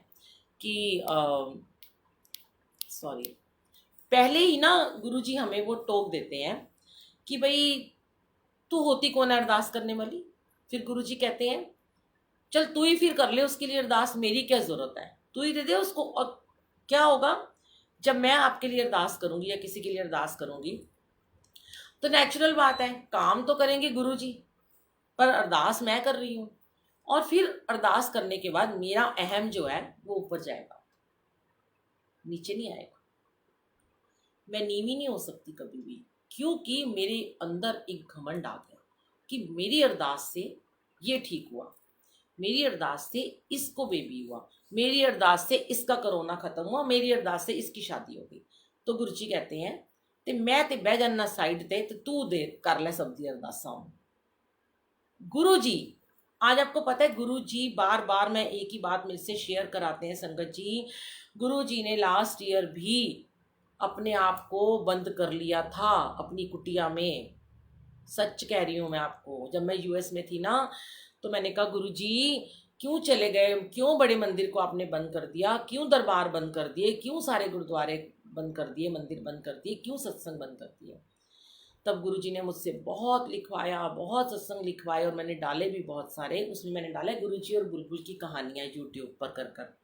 S1: कि सॉरी, पहले ही ना गुरुजी हमें वो टोक देते हैं कि भाई तू होती कौन है अरदास करने वाली। फिर गुरुजी कहते हैं चल तू ही फिर कर ले उसके लिए अरदास, मेरी क्या ज़रूरत है, तू ही दे दे उसको। और क्या होगा जब मैं आपके लिए अरदास करूँगी या किसी के लिए अरदास करूँगी, तो नेचुरल बात है काम तो करेंगे गुरुजी, पर अरदास मैं कर रही हूँ, और फिर अरदास करने के बाद मेरा अहम जो है वो ऊपर जाएगा, नीचे नहीं आएगा। मैं नीवी नहीं हो सकती कभी भी, क्योंकि मेरे अंदर एक घमंड आ गया कि मेरी अरदास से ये ठीक हुआ, मेरी अरदास से इसको बेबी हुआ, मेरी अरदास से इसका कोरोना खत्म हुआ, मेरी अरदास से इसकी शादी हो गई। तो गुरुजी कहते हैं ते मैं ते बह जाना साइड ते तू दे कर ले सब दी अरदासा। गुरुजी, आज आपको पता है गुरुजी बार बार मैं एक ही बात मेरे से शेयर कराते हैं संगत जी, गुरुजी ने लास्ट ईयर भी अपने आप को बंद कर लिया था अपनी कुटिया में। सच कह रही हूँ मैं आपको, जब मैं यूएस में थी ना, तो मैंने कहा गुरुजी क्यों चले गए, क्यों बड़े मंदिर को आपने बंद कर दिया, क्यों दरबार बंद कर दिए, क्यों सारे गुरुद्वारे बंद कर दिए, मंदिर बंद कर दिए, क्यों सत्संग बंद कर दिए। तब गुरुजी ने मुझसे बहुत लिखवाया, बहुत सत्संग लिखवाए, और मैंने डाले भी बहुत सारे। उसमें मैंने डाला गुरुजी और बुलबुल की कहानियाँ यूट्यूब पर कर कर।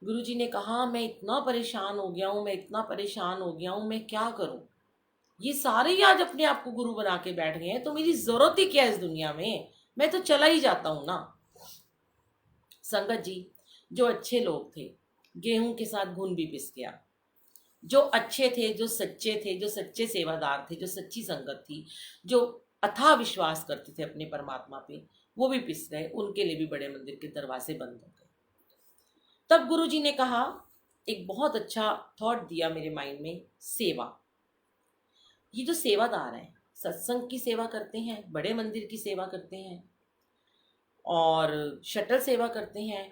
S1: गुरुजी ने कहा मैं इतना परेशान हो गया हूँ, मैं इतना परेशान हो गया हूँ, मैं क्या करूँ, ये सारे ही आज अपने आप को गुरु बना के बैठ गए हैं, तो मेरी ज़रूरत ही क्या है इस दुनिया में, मैं तो चला ही जाता हूँ ना। संगत जी, जो अच्छे लोग थे, गेहूं के साथ घुन भी पिस गया। जो अच्छे थे, जो सच्चे थे, जो सच्चे सेवादार थे, जो सच्ची संगत थी, जो अथाह विश्वास करते थे अपने परमात्मा पे, वो भी पिस गए, उनके लिए भी बड़े मंदिर के दरवाजे बंद हो गए। तब गुरुजी ने कहा, एक बहुत अच्छा थॉट दिया मेरे माइंड में, सेवा। ये जो सेवादार हैं, सत्संग की सेवा करते हैं, बड़े मंदिर की सेवा करते हैं, और शटल सेवा करते हैं,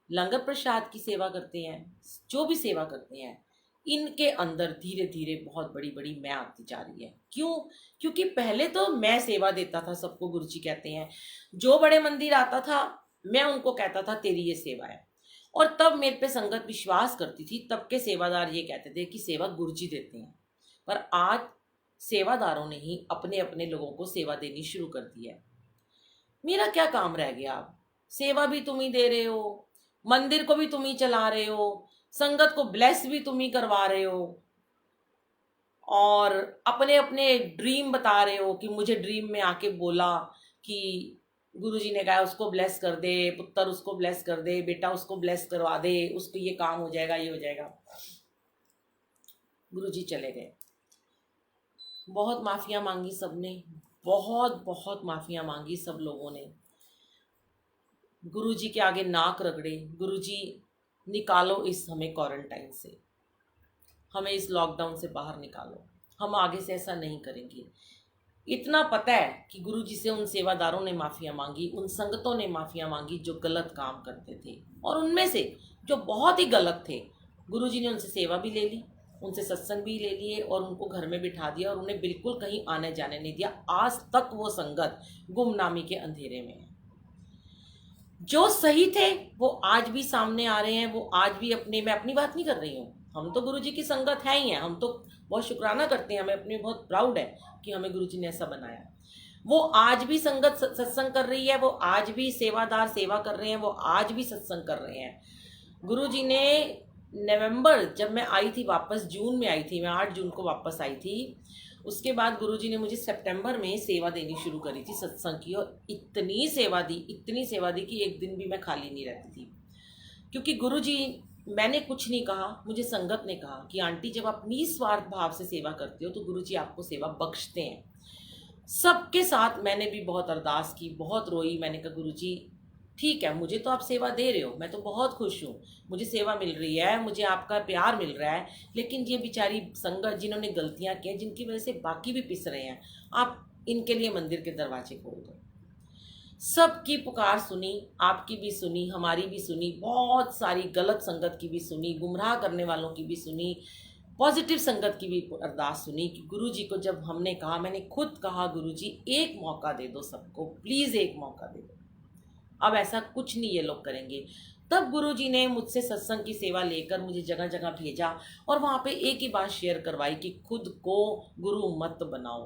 S1: लंगर प्रसाद की सेवा करते हैं, जो भी सेवा करते हैं, इनके अंदर धीरे धीरे बहुत बड़ी बड़ी मैं आती जा रही है। क्यों? क्योंकि पहले तो मैं सेवा देता था सबको, गुरुजी कहते हैं, जो बड़े मंदिर आता था मैं उनको कहता था तेरी ये सेवा है। और तब मेरे पे संगत विश्वास करती थी। तब के सेवादार ये कहते थे कि सेवा गुरुजी देते हैं, पर आज सेवादारों ने ही अपने अपने लोगों को सेवा देनी शुरू कर दी है। मेरा क्या काम रह गया? अब सेवा भी तुम ही दे रहे हो, मंदिर को भी तुम ही चला रहे हो, संगत को ब्लेस भी तुम ही करवा रहे हो, और अपने अपने ड्रीम बता रहे हो कि मुझे ड्रीम में आके बोला कि गुरुजी ने कहा उसको ब्लेस कर दे, पुत्र उसको ब्लेस कर दे, बेटा उसको ब्लेस करवा दे, उसको ये काम हो जाएगा, ये हो जाएगा। गुरुजी चले गए। बहुत माफिया मांगी सबने, बहुत बहुत माफिया मांगी सब लोगों ने। गुरुजी के आगे नाक रगड़े, गुरुजी निकालो इस हमें क्वारंटाइन से, हमें इस लॉकडाउन से बाहर निकालो, हम आगे से ऐसा नहीं करेंगे। इतना पता है कि गुरुजी से उन सेवादारों ने माफिया मांगी, उन संगतों ने माफिया मांगी जो गलत काम करते थे, और उनमें से जो बहुत ही गलत थे गुरुजी ने उनसे सेवा भी ले ली, उनसे सत्संग भी ले लिए, और उनको घर में बिठा दिया और उन्हें बिल्कुल कहीं आने जाने नहीं दिया। आज तक वो संगत गुमनामी के अंधेरे में है। जो सही थे वो आज भी सामने आ रहे हैं, वो आज भी अपने, मैं अपनी बात नहीं कर रही हूँ, हम तो गुरुजी की संगत है ही है, हम तो बहुत शुक्राना करते हैं, हमें अपने बहुत प्राउड है कि हमें गुरुजी ने ऐसा बनाया। वो आज भी संगत सत्संग कर रही है, वो आज भी सेवादार सेवा कर रहे हैं, वो आज भी सत्संग कर रहे हैं। गुरुजी ने नवंबर, जब मैं आई थी वापस, जून में आई थी मैं, 8 जून को वापस आई थी, उसके बाद गुरुजी ने मुझे सितंबर में सेवा देनी शुरू करी थी सत्संग की, और इतनी सेवा दी, इतनी सेवा दी कि एक दिन भी मैं खाली नहीं रहती थी। क्योंकि गुरुजी, मैंने कुछ नहीं कहा, मुझे संगत ने कहा कि आंटी जब आप निस्वार्थ भाव से सेवा करते हो तो गुरुजी आपको सेवा बख्शते हैं। सबके साथ मैंने भी बहुत अरदास की, बहुत रोई, मैंने कहा गुरुजी ठीक है, मुझे तो आप सेवा दे रहे हो, मैं तो बहुत खुश हूँ, मुझे सेवा मिल रही है, मुझे आपका प्यार मिल रहा है, लेकिन ये बेचारी संगत जिन्होंने गलतियाँ की हैं, जिनकी वजह से बाकी भी पिस रहे हैं, आप इनके लिए मंदिर के दरवाजे खोल दो। सबकी पुकार सुनी, आपकी भी सुनी, हमारी भी सुनी, बहुत सारी गलत संगत की भी सुनी, गुमराह करने वालों की भी सुनी, पॉजिटिव संगत की भी अरदास सुनी कि गुरुजी को जब हमने कहा, मैंने खुद कहा गुरुजी एक मौका दे दो सबको, प्लीज़ एक मौका दे दो, अब ऐसा कुछ नहीं ये लोग करेंगे। तब गुरुजी ने मुझसे सत्संग की सेवा लेकर मुझे जगह जगह भेजा, और वहाँ पे एक ही बात शेयर करवाई कि खुद को गुरु मत बनाओ,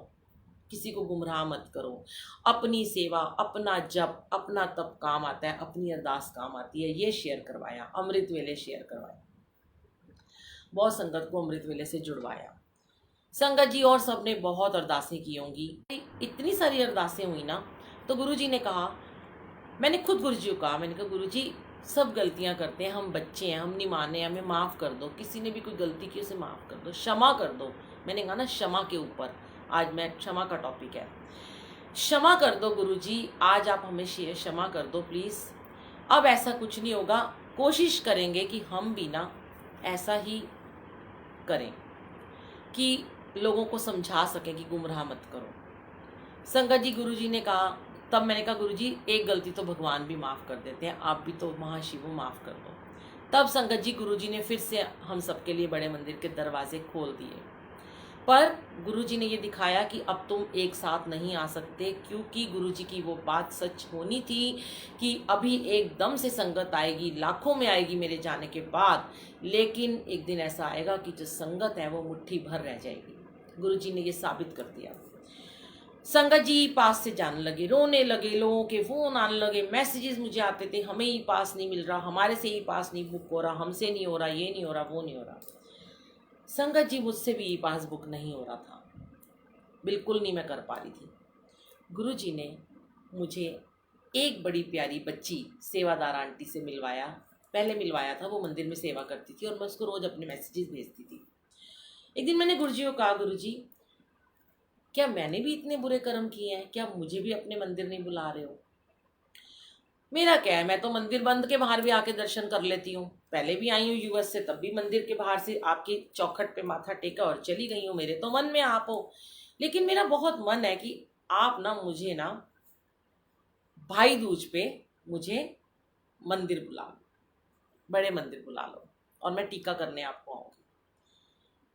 S1: किसी को गुमराह मत करो, अपनी सेवा, अपना जप, अपना तप काम आता है, अपनी अरदास काम आती है, ये शेयर करवाया। अमृत वेले शेयर करवाया, बहुत संगत को अमृत वेले से जुड़वाया। संगत जी और सब ने बहुत अरदासें की होंगी, इतनी सारी अरदासें हुई ना, तो गुरुजी ने कहा, मैंने खुद गुरुजी को कहा, मैंने कहा गुरुजी सब गलतियां करते हैं, हम बच्चे हैं, हम नहीं माने, हमें माफ़ कर दो, किसी ने भी कोई गलती की उसे माफ़ कर दो, क्षमा कर दो। मैंने कहा ना क्षमा के ऊपर, आज मैं क्षमा का टॉपिक है, क्षमा कर दो गुरुजी, आज आप हमें क्षमा कर दो प्लीज़, अब ऐसा कुछ नहीं होगा, कोशिश करेंगे कि हम भी ना ऐसा ही करें कि लोगों को समझा सकें कि गुमराह मत करो। संगत जी, गुरुजी ने कहा, तब मैंने कहा गुरुजी एक गलती तो भगवान भी माफ़ कर देते हैं, आप भी तो महाशिव हो, माफ़ कर दो। तब संगत जी गुरुजी ने फिर से हम सबके लिए बड़े मंदिर के दरवाजे खोल दिए, पर गुरुजी ने ये दिखाया कि अब तुम एक साथ नहीं आ सकते, क्योंकि गुरुजी की वो बात सच होनी थी कि अभी एकदम से संगत आएगी, लाखों में आएगी मेरे जाने के बाद, लेकिन एक दिन ऐसा आएगा कि जो संगत है वो मुट्ठी भर रह जाएगी। गुरुजी ने ये साबित कर दिया। संगत जी पास से जाने लगे, रोने लगे, लोगों के फ़ोन आने लगे, मैसेजेस मुझे आते थे, हमें ही पास नहीं मिल रहा, हमारे से ही पास नहीं बुक हो रहा, हमसे नहीं हो रहा, ये नहीं हो रहा, वो नहीं हो रहा। संगत जी मुझसे भी पास बुक नहीं हो रहा था, बिल्कुल नहीं मैं कर पा रही थी। गुरुजी ने मुझे एक बड़ी प्यारी बच्ची सेवादार आंटी से मिलवाया, पहले मिलवाया था, वो मंदिर में सेवा करती थी और मैं उसको रोज़ अपने मैसेजेस भेजती थी। एक दिन मैंने गुरुजी को कहा, गुरुजी क्या मैंने भी इतने बुरे कर्म किए हैं, क्या मुझे भी अपने मंदिर नहीं बुला रहे हो? मेरा क्या है, मैं तो मंदिर बंद के बाहर भी आके दर्शन कर लेती हूँ, पहले भी आई हूँ यूएस से, तब भी मंदिर के बाहर से आपकी चौखट पे माथा टेका और चली गई हूँ, मेरे तो मन में आप हो, लेकिन मेरा बहुत मन है कि आप ना मुझे ना भाई दूज पे मुझे मंदिर बुला लो, बड़े मंदिर बुला लो, और मैं टीका करने आपको आऊँगी।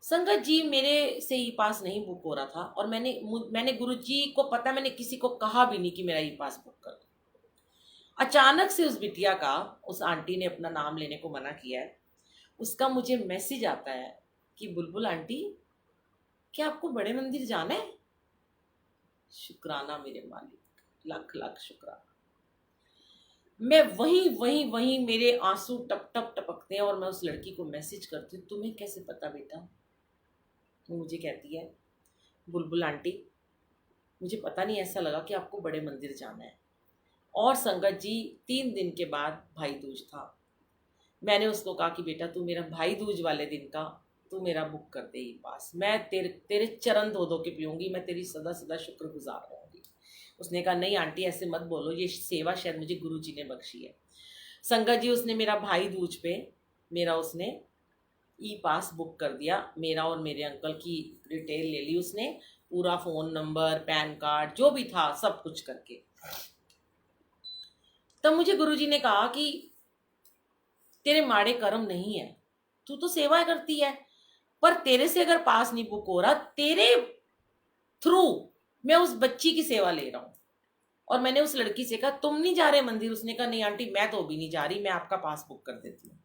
S1: संगत जी मेरे से ई पास नहीं बुक हो रहा था, और मैंने गुरुजी को पता, मैंने किसी को कहा भी नहीं कि मेरा ई पास बुक कर दो, अचानक से उस बिटिया का, उस आंटी ने अपना नाम लेने को मना किया है, उसका मुझे मैसेज आता है कि बुलबुल आंटी, क्या आपको बड़े मंदिर जाना है? शुक्राना मेरे मालिक, लाख लाख शुक्राना। मैं वहीं वहीं वहीं मेरे आंसू टप टप टपकते हैं और मैं उस लड़की को मैसेज करती हूँ, तुम्हें कैसे पता बेटा? वो मुझे कहती है, बुलबुल आंटी, मुझे पता नहीं, ऐसा लगा कि आपको बड़े मंदिर जाना है। और संगत जी, 3 दिन के बाद भाई दूज था। मैंने उसको कहा कि बेटा तू मेरा भाई दूज वाले दिन का तू मेरा बुक कर दे ई पास, मैं तेरे तेरे चरण धो धो के पीऊँगी, मैं तेरी सदा सदा शुक्रगुजार रहूँगी। उसने कहा नहीं आंटी ऐसे मत बोलो, ये सेवा शायद मुझे गुरु जी ने बख्शी है। संगत जी, उसने मेरा भाई दूज पे मेरा उसने ई पास बुक कर दिया, मेरा और मेरे अंकल की डिटेल ले ली उसने, पूरा फ़ोन नंबर, पैन कार्ड, जो भी था सब कुछ करके। तब मुझे गुरुजी ने कहा कि तेरे माड़े कर्म नहीं है, तू तो सेवा करती है, पर तेरे से अगर पास नहीं बुक हो रहा, तेरे थ्रू मैं उस बच्ची की सेवा ले रहा हूँ। और मैंने उस लड़की से कहा तुम नहीं जा रहे मंदिर? उसने कहा नहीं आंटी मैं तो भी नहीं जा रही, मैं आपका पास बुक कर देती हूँ।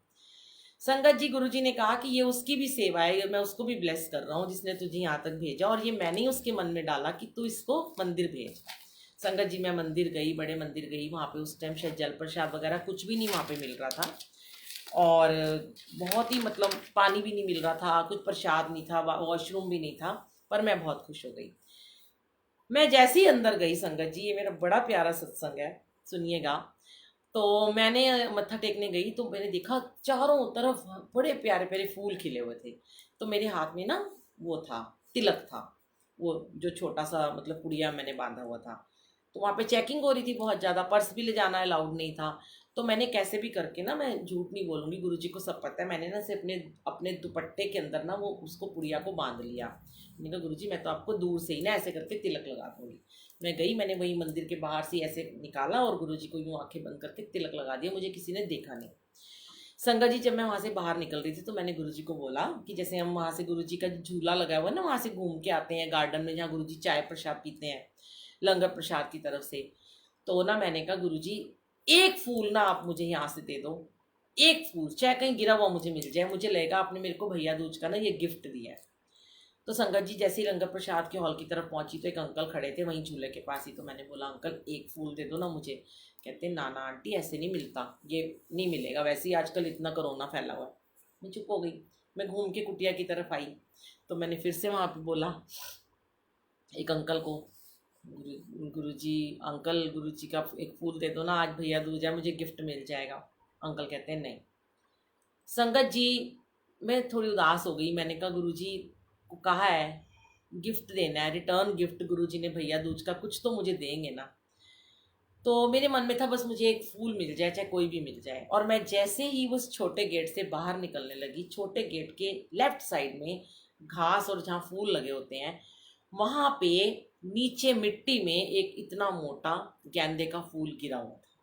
S1: संगत जी, गुरुजी ने कहा कि ये उसकी भी सेवा है, मैं उसको भी ब्लेस कर रहा हूँ जिसने तुझे यहाँ तक भेजा, और ये मैंने ही उसके मन में डाला कि तू इसको मंदिर भेज। संगत जी, मैं मंदिर गई, बड़े मंदिर गई, वहाँ पे उस टाइम शायद जल प्रसाद वगैरह कुछ भी नहीं वहाँ पे मिल रहा था, और बहुत ही मतलब पानी भी नहीं मिल रहा था, कुछ प्रसाद नहीं था, वॉशरूम भी नहीं था, पर मैं बहुत खुश हो गई। मैं जैसे ही अंदर गई, संगत जी ये मेरा बड़ा प्यारा सत्संग है, सुनिएगा। तो मैंने मत्था टेकने गई तो मैंने देखा चारों तरफ बड़े प्यारे प्यारे फूल खिले हुए थे। तो मेरे हाथ में ना वो था, तिलक था, वो जो छोटा सा मतलब पुड़िया मैंने बांधा हुआ था। तो वहाँ पे चेकिंग हो रही थी बहुत ज़्यादा, पर्स भी ले जाना अलाउड नहीं था। तो मैंने कैसे भी करके ना, मैं झूठ नहीं बोलूँगी, गुरुजी को सब पता है, मैंने ना से अपने अपने दुपट्टे के अंदर ना वो उसको पुड़िया को बांध लिया। मैंने कहा गुरुजी मैं तो आपको दूर से ही ना ऐसे करके तिलक लगा दूँगी। मैं गई, मैंने वही मंदिर के बाहर से ऐसे निकाला और गुरुजी को यूँ आंखें बंद करके तिलक लगा दिया, मुझे किसी ने देखा नहीं। संगत जी, जब मैं वहाँ से बाहर निकल रही थी तो मैंने गुरुजी को बोला कि जैसे हम वहाँ से गुरुजी का झूला लगा हुआ है ना, वहाँ से घूम के आते हैं गार्डन में जहाँ गुरुजी चाय प्रसाद पीते हैं लंगर प्रसाद की तरफ से, तो ना मैंने कहा गुरुजी एक फूल ना आप मुझे यहाँ से दे दो, एक फूल चाहे कहीं गिरा हुआ मुझे मिल जाए, मुझे लगेगा आपने मेरे को भैया दूज का ना ये गिफ्ट दिया है। तो संगत जी, जैसे ही लंगर प्रसाद के हॉल की तरफ पहुंची तो एक अंकल खड़े थे वहीं झूले के पास ही। तो मैंने बोला अंकल एक फूल दे दो ना मुझे। कहते ना ना आंटी ऐसे नहीं मिलता, ये नहीं मिलेगा, वैसे ही आजकल इतना कोरोना फैला हुआ है। मैं चुप हो गई, मैं घूम के कुटिया की तरफ आई। तो मैंने फिर से वहाँ पे बोला एक अंकल को, गुरुजी अंकल, गुरुजी का एक फूल दे दो ना, आज भैया दूज है, मुझे गिफ्ट मिल जाएगा। अंकल कहते हैं नहीं। संगत जी, मैं थोड़ी उदास हो गई, मैंने कहा गुरुजी को कहा है गिफ्ट देना है, रिटर्न गिफ्ट गुरुजी ने भैया दूज का, कुछ तो मुझे देंगे ना। तो मेरे मन में था बस मुझे एक फूल मिल जाए, चाहे कोई भी मिल जाए। और मैं जैसे ही उस छोटे गेट से बाहर निकलने लगी, छोटे गेट के लेफ्ट साइड में घास और जहाँ फूल लगे होते हैं वहाँ पे नीचे मिट्टी में एक इतना मोटा गेंदे का फूल गिरा हुआ था।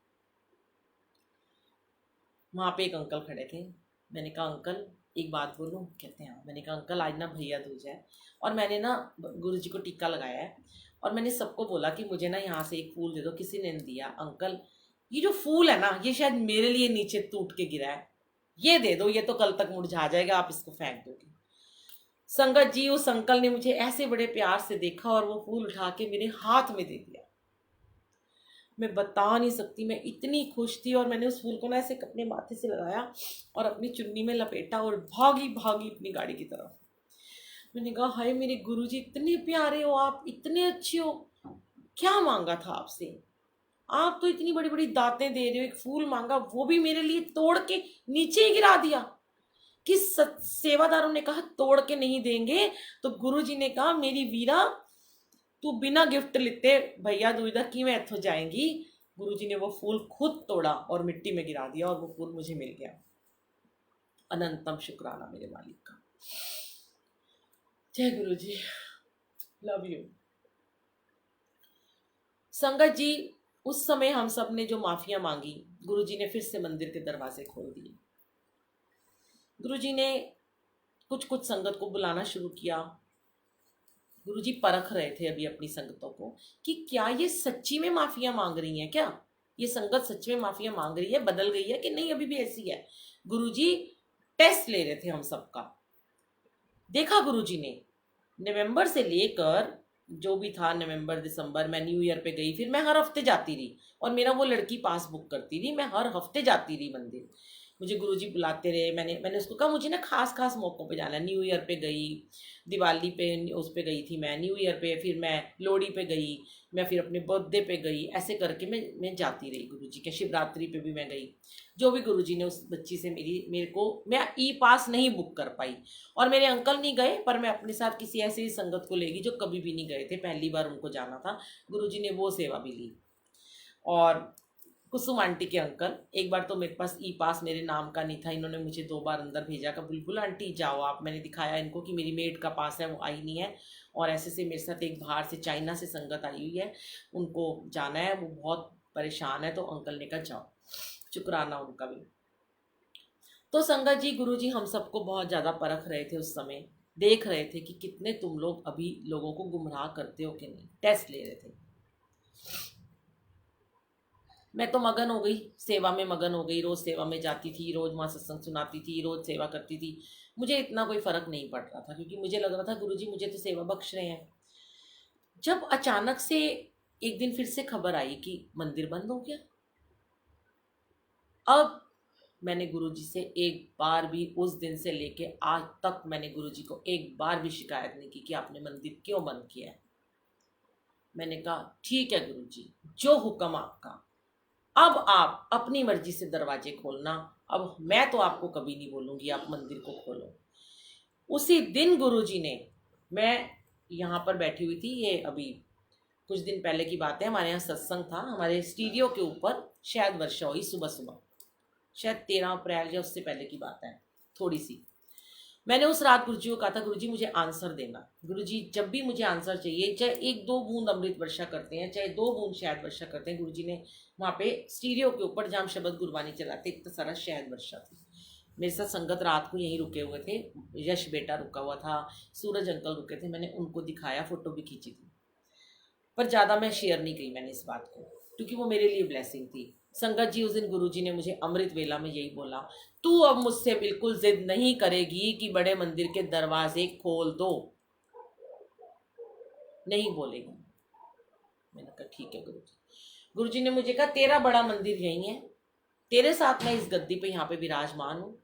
S1: वहाँ पे एक अंकल खड़े थे। मैंने कहा अंकल एक बात बोलूँ? कहते हैं हाँ। मैंने कहा अंकल आज ना भैया दूज है और मैंने ना गुरुजी को टीका लगाया है, और मैंने सबको बोला कि मुझे ना यहाँ से एक फूल दे दो, किसी ने नहीं दिया। अंकल ये जो फूल है ना, ये शायद मेरे लिए नीचे टूट के गिरा है, ये दे दो, ये तो कल तक मुरझा जाएगा, आप इसको फेंक दोगे। संगत जी, उस अंकल ने मुझे ऐसे बड़े प्यार से देखा और वो फूल उठा के मेरे हाथ में दे दिया। मैं बता नहीं सकती, मैं इतनी खुश थी। और मैंने उस फूल को ना ऐसे अपने माथे से लगाया और अपनी चुन्नी में लपेटा और भागी भागी अपनी गाड़ी की तरफ। मैंने कहा हाय मेरे गुरुजी, इतने प्यारे हो आप, इतने अच्छे हो, क्या मांगा था आपसे? आप तो इतनी बड़ी बड़ी दातें दे रहे हो, एक फूल मांगा वो भी मेरे लिए तोड़ के नीचे ही गिरा दिया। किस सेवादारों ने कहा तोड़ के नहीं देंगे, तो गुरुजी ने कहा मेरी वीरा तू बिना गिफ्ट लेते भैया दूजा की मैं इत्थों जाएंगी। गुरुजी ने वो फूल खुद तोड़ा और मिट्टी में गिरा दिया और वो फूल मुझे मिल गया। अनंतम शुक्राना मेरे मालिक का। जय गुरुजी, लव यू। संगत जी, उस समय हम सब ने जो माफिया मांगी, गुरुजी ने फिर से मंदिर के दरवाजे खोल दिए। गुरुजी ने कुछ कुछ संगत को बुलाना शुरू किया। गुरुजी परख रहे थे अभी अपनी संगतों को कि क्या ये सच्ची में माफिया मांग रही हैं क्या, ये संगत सच में माफिया मांग रही है, बदल गई है कि नहीं अभी भी ऐसी है। गुरुजी टेस्ट ले रहे थे हम सबका। देखा गुरुजी ने नवंबर से लेकर जो भी था, नवंबर दिसंबर, मैं न्यू ईयर पे गई, फिर मैं हर हफ्ते जाती रही और मेरा वो लड़की पास बुक करती थी, मैं हर हफ्ते जाती रही मंदिर। मुझे गुरुजी बुलाते रहे, मैंने उसको कहा मुझे ना खास खास मौक़ों पे जाना है। न्यू ईयर पे गई, दिवाली पे उस पे गई थी मैं, न्यू ईयर पे, फिर मैं लोहड़ी पे गई, मैं फिर अपने बर्थडे पे गई, ऐसे करके मैं जाती रही गुरुजी के। शिवरात्रि पे भी मैं गई। जो भी गुरुजी ने उस बच्ची से मेरे को, मैं ई पास नहीं बुक कर पाई और मेरे अंकल नहीं गए, पर मैं अपने साथ किसी ऐसी ही संगत को लेगी जो कभी भी नहीं गए थे, पहली बार उनको जाना था। गुरुजी ने वो सेवा भी ली। और कुसुम आंटी के अंकल, एक बार तो मेरे पास ई पास मेरे नाम का नहीं था, इन्होंने मुझे 2 बार अंदर भेजा कि बुलबुल आंटी जाओ आप। मैंने दिखाया इनको कि मेरी मेड का पास है, वो आई नहीं है, और ऐसे से मेरे साथ एक बाहर से चाइना से संगत आई हुई है, उनको जाना है, वो बहुत परेशान है। तो अंकल ने कहा जाओ, शुक्राना उनका भी। तो संगत जी, गुरु जी हम सबको बहुत ज़्यादा परख रहे थे उस समय, देख रहे थे कि कितने तुम लोग अभी लोगों को गुमराह करते हो कि नहीं, टेस्ट ले रहे थे। मैं तो मगन हो गई, सेवा में मगन हो गई, रोज़ सेवा में जाती थी, रोज़ वहाँ सत्संग सुनाती थी, रोज़ सेवा करती थी। मुझे इतना कोई फ़र्क नहीं पड़ रहा था, क्योंकि मुझे लग रहा था गुरुजी मुझे तो सेवा बख्श रहे हैं। जब अचानक से एक दिन फिर से खबर आई कि मंदिर बंद हो गया, अब मैंने गुरुजी से एक बार भी, उस दिन से लेके आज तक मैंने गुरुजी को एक बार भी शिकायत नहीं की कि आपने मंदिर क्यों बंद किया है। मैंने कहा ठीक है गुरुजी, जो हुक्म आपका, अब आप अपनी मर्जी से दरवाजे खोलना, अब मैं तो आपको कभी नहीं बोलूँगी आप मंदिर को खोलो। उसी दिन गुरुजी ने, मैं यहाँ पर बैठी हुई थी, ये अभी कुछ दिन पहले की बात है, हमारे यहाँ सत्संग था, हमारे स्टूडियो के ऊपर शायद वर्षा हुई सुबह सुबह, शायद 13 अप्रैल या उससे पहले की बात है थोड़ी सी। मैंने उस रात गुरुजी को कहा था गुरुजी मुझे आंसर देना, गुरुजी जब भी मुझे आंसर चाहिए, चाहे 1-2 बूंद अमृत वर्षा करते हैं, चाहे 2 बूंद शहद वर्षा करते हैं। गुरुजी ने वहाँ पे स्टीरियो के ऊपर जहाँ हम शब्द गुरबानी चलाते, इतना सारा शहद वर्षा थी। मेरे साथ संगत रात को यहीं रुके हुए थे, यश बेटा रुका हुआ था, सूरज अंकल रुके थे, मैंने उनको दिखाया, फोटो भी खींची थी, पर ज़्यादा मैं शेयर नहीं की मैंने इस बात को, क्योंकि वो मेरे लिए ब्लेसिंग थी। संगत जी, उस दिन गुरुजी ने मुझे अमृत वेला में यही बोला, तू अब मुझसे बिल्कुल जिद नहीं करेगी कि बड़े मंदिर के दरवाजे खोल दो, नहीं बोलेगी। मैंने कहा ठीक है गुरुजी। गुरुजी ने मुझे कहा तेरा बड़ा मंदिर यही है, तेरे साथ मैं इस गद्दी पे यहाँ पे विराजमान हूँ,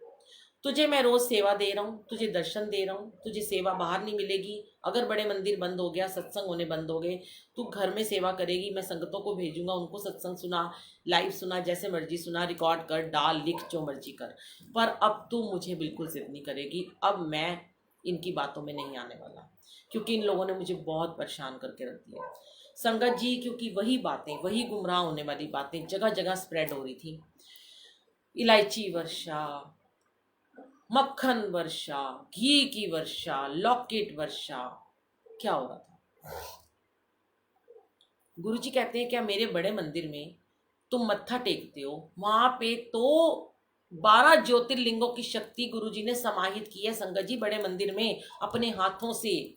S1: तुझे मैं रोज सेवा दे रहा हूँ, तुझे दर्शन दे रहा हूँ, तुझे सेवा बाहर नहीं मिलेगी। अगर बड़े मंदिर बंद हो गया, सत्संग होने बंद हो गए, तू घर में सेवा करेगी, मैं संगतों को भेजूंगा, उनको सत्संग सुना, लाइव सुना, जैसे मर्जी सुना, रिकॉर्ड कर, डाल, लिख, जो मर्जी कर, पर अब तू मुझे बिल्कुल जिद नहीं करेगी। अब मैं इनकी बातों में नहीं आने वाला, क्योंकि इन लोगों ने मुझे बहुत परेशान करके रख दिया संगत जी, क्योंकि वही बातें, वही गुमराह होने वाली बातें जगह जगह स्प्रेड हो रही थी। इलायची वर्षा, मक्खन वर्षा, घी की वर्षा, लॉकेट वर्षा, क्या हो रहा था। गुरुजी कहते हैं क्या मेरे बड़े मंदिर में तुम मत्था टेकते हो, वहां पे तो 12 ज्योतिर्लिंगों की शक्ति गुरुजी ने समाहित की है संगत जी, बड़े मंदिर में अपने हाथों से।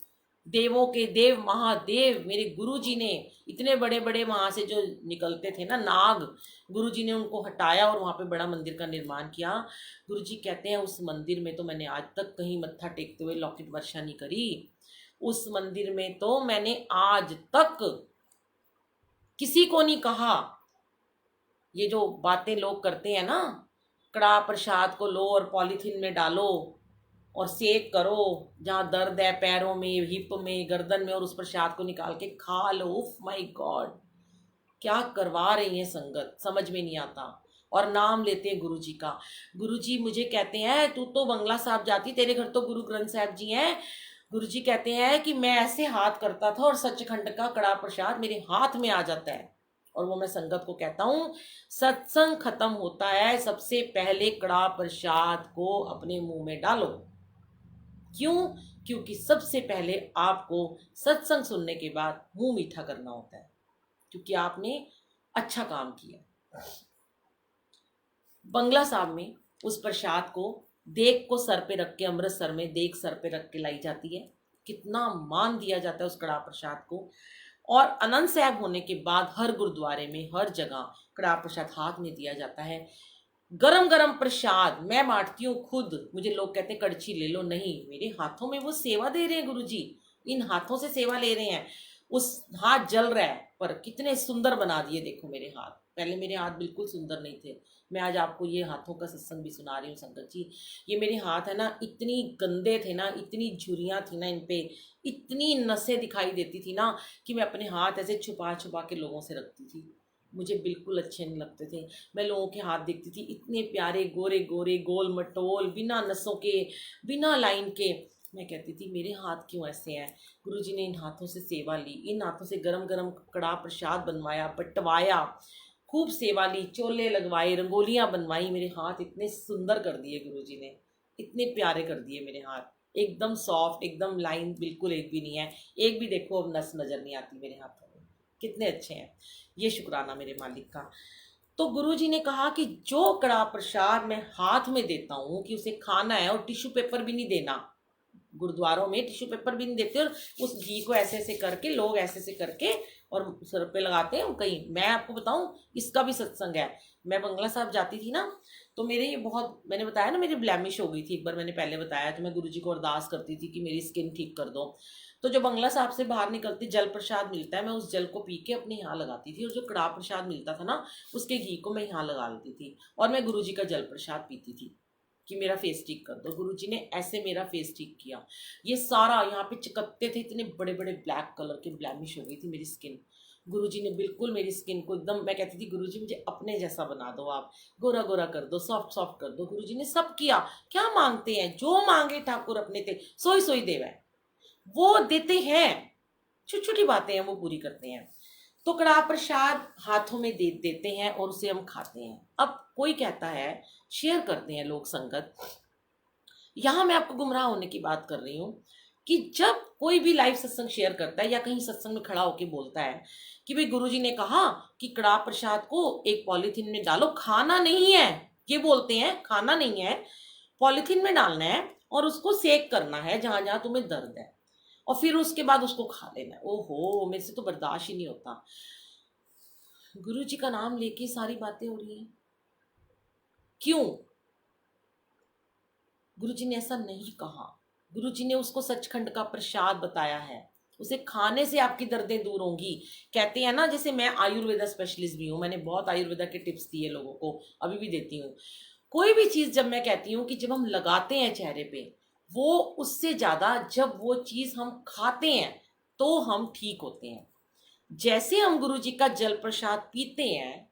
S1: देवों के देव महादेव मेरे गुरुजी ने, इतने बड़े बड़े वहां से जो निकलते थे ना नाग, गुरुजी ने उनको हटाया और वहां पे बड़ा मंदिर का निर्माण किया। गुरुजी कहते हैं उस मंदिर में तो मैंने आज तक कहीं मत्था टेकते हुए लॉकेट वर्षा नहीं करी। उस मंदिर में तो मैंने आज तक किसी को नहीं कहा, ये जो बातें लोग करते हैं ना, कड़ा प्रसाद को लो और पॉलीथीन में डालो और सेक करो, जहाँ दर्द है पैरों में, हिप में, गर्दन में, और उस प्रसाद को निकाल के खा लो। उफ माय गॉड, क्या करवा रही है संगत, समझ में नहीं आता। और नाम लेते हैं गुरुजी का। गुरुजी मुझे कहते हैं तू तो बंगला साहब जाती, तेरे घर तो गुरु ग्रंथ साहब जी हैं। गुरुजी कहते हैं कि मैं ऐसे हाथ करता था और सचखंड का कड़ा प्रसाद मेरे हाथ में आ जाता है, और वो मैं संगत को कहता हूँ सत्संग खत्म होता है, सबसे पहले कड़ा प्रसाद को अपने मुंह में डालो। क्यों? क्योंकि सबसे पहले आपको सत्संग सुनने के बाद मुंह मीठा करना होता है, क्योंकि आपने अच्छा काम किया। बंगला साहब में उस प्रसाद को, देग को सर पे रख के, अमृत सर में देग सर पे रख के लाई जाती है, कितना मान दिया जाता है उस कड़ा प्रसाद को। और आनंद साहब होने के बाद हर गुरुद्वारे में हर जगह कड़ा प्रसाद हाथ में दिया जाता है। गरम गरम प्रसाद मैं बांटती हूँ खुद। मुझे लोग कहते हैं कड़छी ले लो, नहीं, मेरे हाथों में वो सेवा दे रहे हैं गुरुजी, इन हाथों से सेवा ले रहे हैं। उस हाथ जल रहा है पर कितने सुंदर बना दिए, देखो मेरे हाथ। पहले मेरे हाथ बिल्कुल सुंदर नहीं थे। मैं आज आपको ये हाथों का सत्संग भी सुना रही हूँ संगत जी। ये मेरे हाथ है ना, इतनी गंदे थे ना, इतनी झुर्रियाँ थी ना इन पे, इतनी नसें दिखाई देती थी ना कि मैं अपने हाथ ऐसे छुपा छुपा के लोगों से रखती थी। मुझे बिल्कुल अच्छे नहीं लगते थे। मैं लोगों के हाथ देखती थी, इतने प्यारे गोरे गोरे गोल मटोल, बिना नसों के, बिना लाइन के। मैं कहती थी मेरे हाथ क्यों ऐसे हैं। गुरुजी ने इन हाथों से सेवा ली, इन हाथों से गरम गरम कड़ा प्रसाद बनवाया, बंटवाया, खूब सेवा ली, चोले लगवाए, रंगोलियाँ बनवाई। मेरे हाथ इतने सुंदर कर दिए गुरुजी ने, इतने प्यारे कर दिए मेरे हाथ, एकदम सॉफ्ट, एकदम लाइन बिल्कुल एक भी नहीं है। एक भी देखो अब नस नज़र नहीं आती मेरे हाथों में, कितने अच्छे हैं। ये शुक्राना मेरे मालिक का। तो गुरुजी ने कहा कि जो कड़ा प्रसाद मैं हाथ में देता हूँ कि उसे खाना है, और टिश्यू पेपर भी नहीं देना। गुरुद्वारों में टिश्यू पेपर भी नहीं देते, और उस घी को ऐसे ऐसे करके लोग ऐसे ऐसे करके और सर पे लगाते हैं कहीं। मैं आपको बताऊं, इसका भी सत्संग है। मैं बंगला साहब जाती थी ना, तो मेरे ये बहुत, मैंने बताया ना मेरी ब्लैमिश हो गई थी एक बार, मैंने पहले बताया। तो मैं गुरुजी को अरदास करती थी कि मेरी स्किन ठीक कर दो। तो जो बंगला साहब से बाहर निकलती जल प्रसाद मिलता है, मैं उस जल को पी के अपने यहाँ लगाती थी, और जो कड़ा प्रसाद मिलता था ना उसके घी को मैं यहाँ लगा लेती थी, और मैं गुरुजी का जल प्रसाद पीती थी कि मेरा फेस ठीक कर दो। गुरुजी ने ऐसे मेरा फेस ठीक किया। ये सारा यहाँ पे चिकत्ते थे, इतने बड़े बड़े ब्लैक कलर के, ब्लैमिश हो गई थी मेरी स्किन। गुरुजी ने बिल्कुल मेरी स्किन को एकदम, मैं कहती थी गुरुजी मुझे अपने जैसा बना दो, आप गोरा गोरा कर दो, सॉफ्ट सॉफ्ट कर दो। गुरुजी ने सब किया। क्या मांगते हैं, जो मांगे ठाकुर अपने थे सोई सोई देवे, वो देते हैं। छोटी छोटी बातें हैं वो पूरी करते हैं। तो कड़ा प्रसाद हाथों में दे देते हैं और उसे हम खाते हैं। अब कोई कहता है, शेयर करते हैं लोग संगत, यहाँ मैं आपको गुमराह होने की बात कर रही हूँ कि जब कोई भी लाइव सत्संग शेयर करता है या कहीं सत्संग में खड़ा होकर बोलता है कि भाई गुरुजी ने कहा कि कड़ा प्रसाद को एक पॉलीथीन में डालो, खाना नहीं है। ये बोलते हैं खाना नहीं है, पॉलीथीन में डालना है और उसको सेक करना है जहां जहां तुम्हें दर्द है, और फिर उसके बाद उसको खा लेना है। ओहो, मेरे से तो बर्दाश्त ही नहीं होता। गुरुजी का नाम लेके सारी बातें हो रही हैं, क्यों? गुरुजी ने ऐसा नहीं कहा। गुरुजी ने उसको सचखंड का प्रसाद बताया है, उसे खाने से आपकी दर्दें दूर होंगी। कहते हैं ना, जैसे मैं आयुर्वेदा स्पेशलिस्ट भी हूँ, मैंने बहुत आयुर्वेदा के टिप्स दिए लोगों को, अभी भी देती हूँ। कोई भी चीज़ जब मैं कहती हूँ कि जब हम लगाते हैं चेहरे पे, वो उससे ज़्यादा जब वो चीज़ हम खाते हैं तो हम ठीक होते हैं। जैसे हम गुरुजी का जल प्रसाद पीते हैं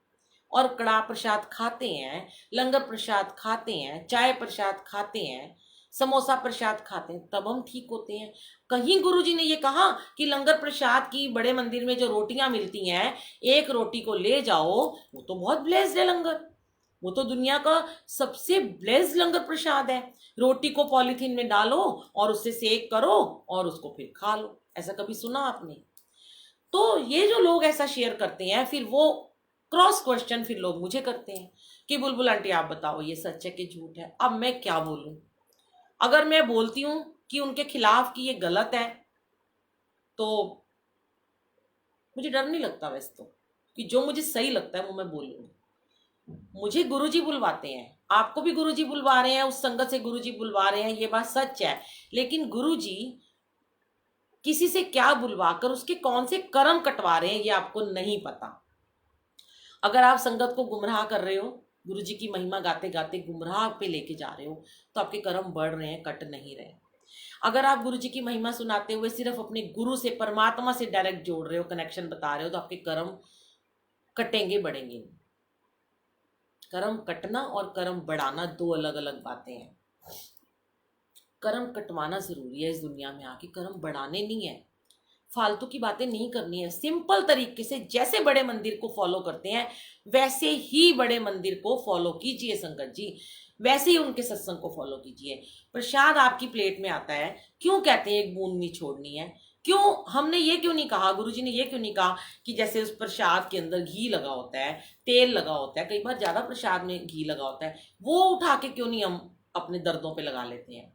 S1: और कड़ा प्रसाद खाते हैं, लंगर प्रसाद खाते हैं, चाय प्रसाद खाते हैं, समोसा प्रसाद खाते हैं, तब हम ठीक होते हैं। कहीं गुरुजी ने ये कहा कि लंगर प्रसाद की बड़े मंदिर में जो रोटियां मिलती हैं, एक रोटी को ले जाओ, वो तो बहुत ब्लेस्ड है लंगर, वो तो दुनिया का सबसे ब्लेस्ड लंगर प्रसाद है। रोटी को पॉलीथीन में डालो और उससे सेक करो और उसको फिर खा लो। ऐसा कभी सुना आपने? तो ये जो लोग ऐसा शेयर करते हैं, फिर वो क्रॉस क्वेश्चन फिर लोग मुझे करते हैं कि बुलबुल आंटी आप बताओ ये सच है कि झूठ है। अब मैं क्या बोलूं? अगर मैं बोलती हूं कि उनके खिलाफ कि ये गलत है, तो मुझे डर नहीं लगता वैसे तो, कि जो मुझे सही लगता है वो मैं बोलूंगी। मुझे गुरुजी बुलवाते हैं, आपको भी गुरुजी बुलवा रहे हैं, उस संगत से गुरुजी बुलवा रहे हैं, ये बात सच है। लेकिन गुरुजी किसी से क्या बुलवाकर उसके कौन से कर्म कटवा रहे हैं ये आपको नहीं पता। अगर आप संगत को गुमराह कर रहे हो, गुरुजी की महिमा गाते गाते गुमराह पे लेके जा रहे हो, तो आपके कर्म बढ़ रहे हैं, कट नहीं रहे। अगर आप गुरुजी की महिमा सुनाते हुए सिर्फ अपने गुरु से, परमात्मा से डायरेक्ट जोड़ रहे हो, कनेक्शन बता रहे हो, तो आपके कर्म कटेंगे, बढ़ेंगे नहीं। कर्म कटना और कर्म बढ़ाना दो अलग अलग बातें हैं। कर्म कटवाना जरूरी है इस दुनिया में आके, कर्म बढ़ाने नहीं है। फालतू की बातें नहीं करनी है। सिंपल तरीके से जैसे बड़े मंदिर को फॉलो करते हैं वैसे ही बड़े मंदिर को फॉलो कीजिए संगत जी, वैसे ही उनके सत्संग को फॉलो कीजिए। प्रसाद आपकी प्लेट में आता है, क्यों कहते हैं एक बूंद नहीं छोड़नी है? क्यों हमने ये क्यों नहीं कहा, गुरुजी ने ये क्यों नहीं कहा कि जैसे उस प्रसाद के अंदर घी लगा होता है, तेल लगा होता है, कई बार ज्यादा प्रसाद में घी लगा होता है, वो उठा के क्यों नहीं हम अपने दर्दों पे लगा लेते हैं?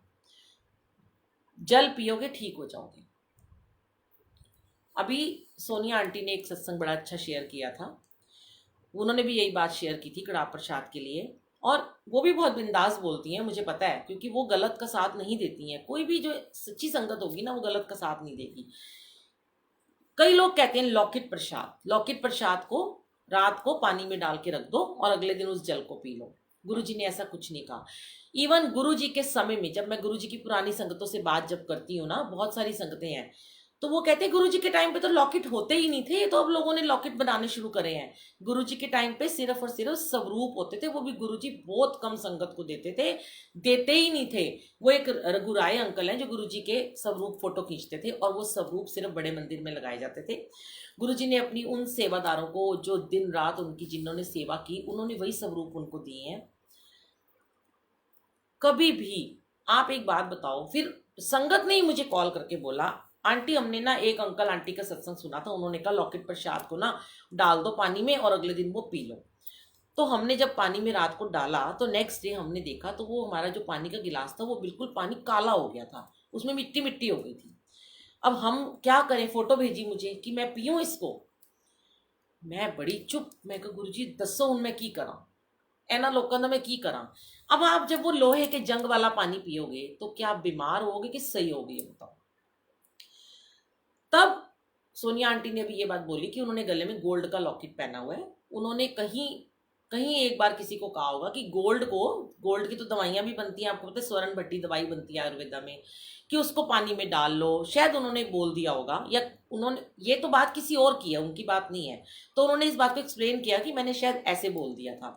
S1: जल पियोगे ठीक हो जाओगे। अभी सोनिया आंटी ने एक सत्संग बड़ा अच्छा शेयर किया था, उन्होंने भी यही बात शेयर की थी कड़ाह प्रसाद के लिए, और वो भी बहुत बिंदास बोलती हैं, मुझे पता है, क्योंकि वो गलत का साथ नहीं देती हैं। कोई भी जो सच्ची संगत होगी ना, वो गलत का साथ नहीं देगी। कई लोग कहते हैं लौकिक प्रसाद को रात को पानी में डाल के रख दो और अगले दिन उस जल को पी लो। गुरुजी ने ऐसा कुछ नहीं कहा। इवन गुरुजी के समय में, जब मैं गुरुजी की पुरानी संगतों से बात जब करती हूँ ना, बहुत सारी संगतें हैं, तो वो कहते हैं गुरुजी के टाइम पे तो लॉकेट होते ही नहीं थे, ये तो अब लोगों ने लॉकेट बनाने शुरू करे हैं। गुरुजी के टाइम पे सिर्फ और सिर्फ स्वरूप होते थे, वो भी गुरुजी बहुत कम संगत को देते थे, देते ही नहीं थे। वो एक रघुराय अंकल हैं जो गुरुजी के स्वरूप फोटो खींचते थे, और वो स्वरूप सिर्फ बड़े मंदिर में लगाए जाते थे। गुरुजी ने अपनी उन सेवादारों को, जो दिन रात उनकी जिन्होंने सेवा की, उन्होंने वही स्वरूप उनको दिए हैं। कभी भी आप एक बात बताओ, फिर संगत ने ही मुझे कॉल करके बोला, आंटी हमने ना एक अंकल आंटी का सत्संग सुना था, उन्होंने कहा लॉकेट प्रसाद को ना डाल दो पानी में और अगले दिन वो पी लो। तो हमने जब पानी में रात को डाला तो नेक्स्ट डे हमने देखा तो वो हमारा जो पानी का गिलास था वो बिल्कुल पानी काला हो गया था, उसमें मिट्टी मिट्टी हो गई थी। अब हम क्या करें, फोटो भेजी मुझे कि मैं पीऊँ इसको। मैं बड़ी चुप, मैं कहा गुरु जी दसो हूँ मैं की करा, एना लोगों का मैं की करा। अब आप जब वो लोहे के जंग वाला पानी पियोगे तो क्या आप बीमार होगे कि सही होगे, ये बताओ। तब सोनिया आंटी ने भी ये बात बोली कि उन्होंने गले में गोल्ड का लॉकेट पहना हुआ है। उन्होंने कहीं कहीं एक बार किसी को कहा होगा कि गोल्ड की तो दवाइयां भी बनती हैं, आपको पता है स्वर्ण भट्टी दवाई बनती है आयुर्वेदा में, कि उसको पानी में डाल लो, शायद उन्होंने बोल दिया होगा, या उन्होंने ये तो बात किसी और की है, उनकी बात नहीं है, तो उन्होंने इस बात को एक्सप्लेन किया कि मैंने शायद ऐसे बोल दिया था।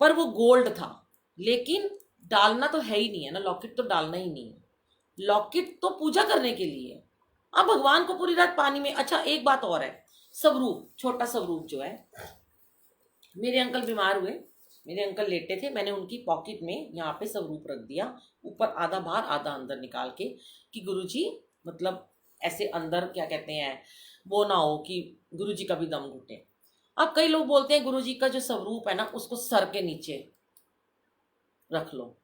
S1: पर वो गोल्ड था, लेकिन डालना तो है ही नहीं है ना, लॉकेट तो डालना ही नहीं है, लॉकेट तो पूजा करने के लिए है। अब भगवान को पूरी रात पानी में, अच्छा एक बात और है, स्वरूप, छोटा स्वरूप जो है, मेरे अंकल बीमार हुए, मेरे अंकल लेटे थे, मैंने उनकी पॉकेट में यहाँ पे स्वरूप रख दिया, ऊपर आधा बाहर आधा अंदर निकाल के, कि गुरुजी मतलब ऐसे अंदर क्या कहते हैं वो ना हो कि गुरुजी का भी दम घुटे। अब कई लोग बोलते हैं गुरुजी का जो स्वरूप है ना उसको सर के नीचे रख लो।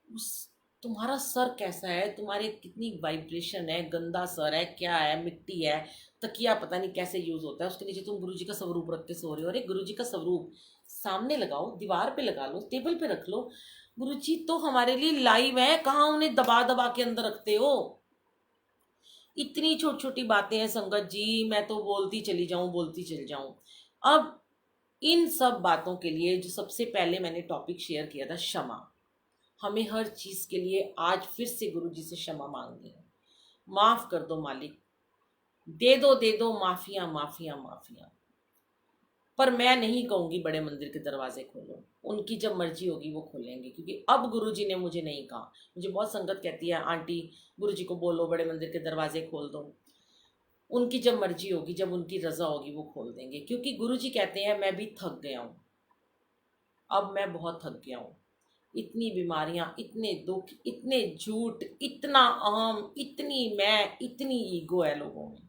S1: उस तुम्हारा सर कैसा है, तुम्हारे कितनी वाइब्रेशन है, गंदा सर है, क्या है, मिट्टी है, तकिया पता नहीं कैसे यूज होता है, उसके नीचे तुम गुरुजी का स्वरूप रख के सो रहे हो। अरे गुरुजी का स्वरूप सामने लगाओ, दीवार पे लगा लो, टेबल पे रख लो। गुरुजी तो हमारे लिए लाइव है, कहाँ उन्हें दबा दबा के अंदर रखते हो। इतनी छोटी छोटी बातें हैं संगत जी, मैं तो बोलती चली जाऊं। अब इन सब बातों के लिए जो सबसे पहले मैंने टॉपिक शेयर किया था, क्षमा। हमें हर चीज के लिए आज फिर से गुरु जी से क्षमा मांगनी है। माफ कर दो मालिक, दे दो माफिया माफिया माफिया। पर मैं नहीं कहूंगी बड़े मंदिर के दरवाजे खोलो, उनकी जब मर्जी होगी वो खोलेंगे, क्योंकि अब गुरु जी ने मुझे नहीं कहा। मुझे बहुत संगत कहती है आंटी गुरु जी को बोलो बड़े मंदिर के दरवाजे खोल दो, उनकी जब मर्जी होगी, जब उनकी रजा होगी वो खोल देंगे, क्योंकि गुरु जी कहते हैं मैं भी थक गया हूँ, अब मैं बहुत थक गया हूँ। इतनी बीमारियां, इतने दुख, इतने झूठ, इतना अहम, इतनी मैं, इतनी ईगो है लोगों में।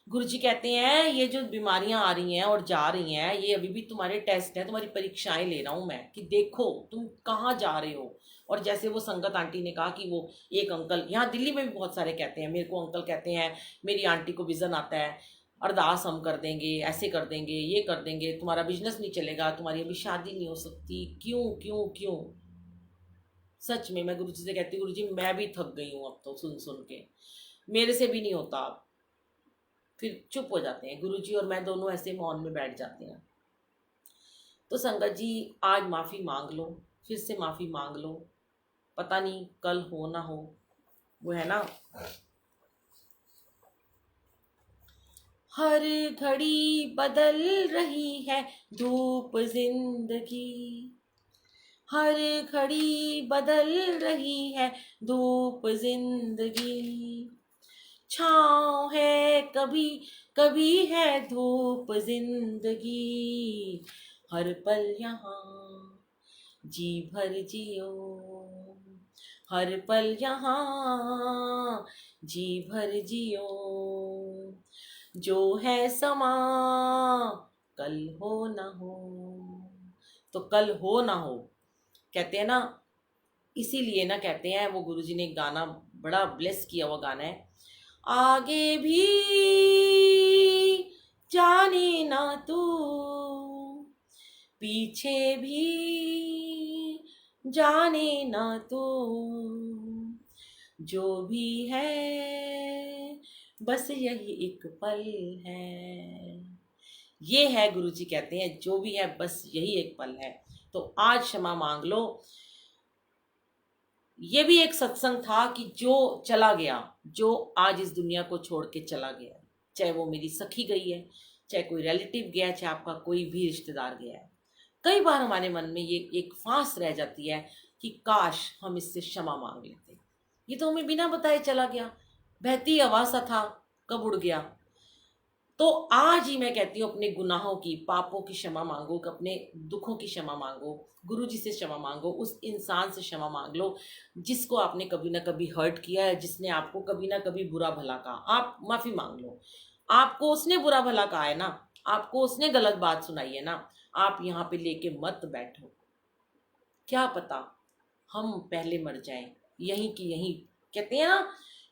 S1: गुरुजी कहते हैं ये जो बीमारियां आ रही हैं और जा रही हैं, ये अभी भी तुम्हारे टेस्ट हैं, तुम्हारी परीक्षाएं ले रहा हूं मैं, कि देखो तुम कहाँ जा रहे हो। और जैसे वो संगत आंटी ने कहा कि वो एक अंकल, यहाँ दिल्ली में भी बहुत सारे कहते हैं, मेरे को अंकल कहते हैं मेरी आंटी को विजन आता है, अरदास हम कर देंगे, ऐसे कर देंगे, ये कर देंगे, तुम्हारा बिजनेस नहीं चलेगा, तुम्हारी अभी शादी नहीं हो सकती, क्यों क्यों क्यों। सच में मैं गुरु जी से कहती हूँ गुरु जी मैं भी थक गई हूँ अब तो, सुन सुन के मेरे से भी नहीं होता अब। फिर चुप हो जाते हैं गुरु जी और मैं, दोनों ऐसे मौन में बैठ जाते हैं। तो संगत जी आज माफ़ी मांग लो, फिर से माफ़ी मांग लो, पता नहीं कल हो ना हो। वो है ना, हर घड़ी बदल रही है धूप जिंदगी, हर घड़ी बदल रही है धूप जिंदगी, छाँव है कभी कभी है धूप जिंदगी, हर पल यहाँ जी भर जियो, हर पल यहाँ जी भर जियो, जो है समा कल हो ना हो। तो कल हो ना हो कहते हैं ना, इसीलिए ना कहते हैं, वो गुरुजी ने एक गाना बड़ा ब्लेस किया हुआ गाना है, आगे भी जाने ना तू, पीछे भी जाने ना तू, जो भी है बस यही एक पल है। ये है, गुरुजी कहते हैं, जो भी है बस यही एक पल है। तो आज क्षमा मांग लो। ये भी एक सत्संग था कि जो चला गया, जो आज इस दुनिया को छोड़ के चला गया, चाहे वो मेरी सखी गई है, चाहे कोई रिलेटिव गया, चाहे आपका कोई भी रिश्तेदार गया है, कई बार हमारे मन में ये एक फांस रह जाती है कि काश हम इससे क्षमा मांग लेते। ये तो हमें बिना बताए चला गया, बहती हवा सा था, कब उड़ गया। तो आज ही मैं कहती हूँ, अपने गुनाहों की, पापों की क्षमा मांगो, अपने दुखों की क्षमा मांगो, गुरु जी से क्षमा मांगो, उस इंसान से क्षमा मांग लो जिसको आपने कभी ना कभी हर्ट किया है, जिसने आपको कभी ना कभी बुरा भला कहा। आप माफी मांग लो। आपको उसने बुरा भला कहा है ना, आपको उसने गलत बात सुनाई है ना, आप यहाँ पे लेके मत बैठो। क्या पता हम पहले मर जाएं, यहीं की यहीं। कहते हैं ना,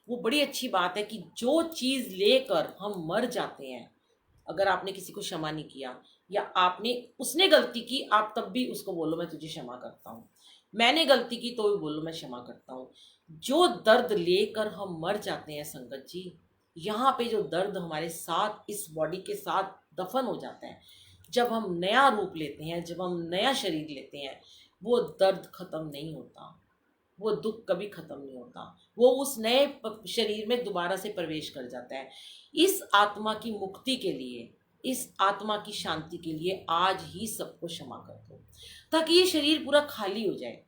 S1: वो बड़ी अच्छी बात है कि जो चीज़ लेकर हम मर जाते हैं, अगर आपने किसी को क्षमा नहीं किया या आपने, उसने गलती की, आप तब भी उसको बोलो मैं तुझे क्षमा करता हूँ। मैंने गलती की तो भी बोलो मैं क्षमा करता हूँ। जो दर्द लेकर हम मर जाते हैं संगत जी, यहाँ पे जो दर्द हमारे साथ, इस बॉडी के साथ दफन हो जाता है, जब हम नया रूप लेते हैं, जब हम नया शरीर लेते हैं, वो दर्द खत्म नहीं होता, वो दुख कभी खत्म नहीं होता। वो उस नए शरीर में दोबारा से प्रवेश कर जाता है। इस आत्मा की मुक्ति के लिए, इस आत्मा की शांति के लिए आज ही सबको क्षमा कर दो, ताकि ये शरीर पूरा खाली हो जाए।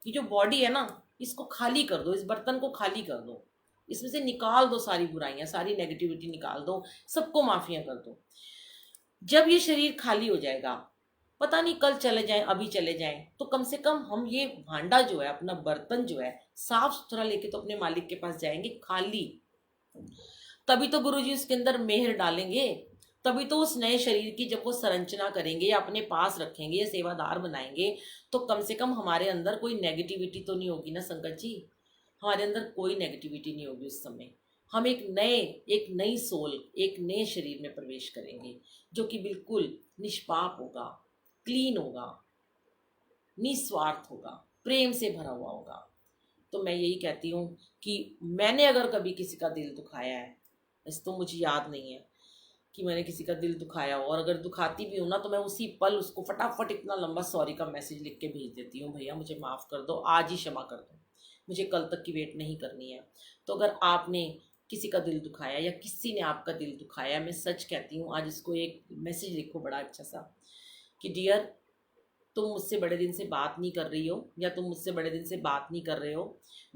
S1: ये जो बॉडी है ना, इसको खाली कर दो, इस बर्तन को खाली कर दो, इसमें से निकाल दो सारी बुराइयां, सारी नेगेटिविटी निकाल दो, सबको माफियां कर दो। जब ये शरीर खाली हो जाएगा, पता नहीं कल चले जाएं, अभी चले जाएं, तो कम से कम हम ये भांडा जो है, अपना बर्तन जो है, साफ सुथरा लेके तो अपने मालिक के पास जाएंगे खाली। तभी तो गुरुजी उसके अंदर मेहर डालेंगे, तभी तो उस नए शरीर की जब वो संरचना करेंगे या अपने पास रखेंगे या सेवादार बनाएंगे, तो कम से कम हमारे अंदर कोई नेगेटिविटी तो नहीं होगी ना संगत जी। हमारे अंदर कोई नेगेटिविटी नहीं होगी उस समय। हम एक नई सोल, एक नए शरीर में प्रवेश करेंगे, जो कि बिल्कुल निष्पाप होगा, क्लीन होगा, निस्वार्थ होगा, प्रेम से भरा हुआ होगा। तो मैं यही कहती हूँ कि मैंने अगर कभी किसी का दिल दुखाया है, वैसे तो मुझे याद नहीं है कि मैंने किसी का दिल दुखाया हो, और अगर दुखाती भी हूँ ना, तो मैं उसी पल उसको फटाफट इतना लंबा सॉरी का मैसेज लिख के भेज देती हूँ, भैया मुझे माफ़ कर दो, आज ही क्षमा कर दो, मुझे कल तक की वेट नहीं करनी है। तो अगर आपने किसी का दिल दुखाया या किसी ने आपका दिल दुखाया, मैं सच कहती हूँ, आज इसको एक मैसेज लिखो बड़ा अच्छा सा कि डियर, तुम मुझसे बड़े दिन से बात नहीं कर रही हो, या तुम मुझसे बड़े दिन से बात नहीं कर रहे हो,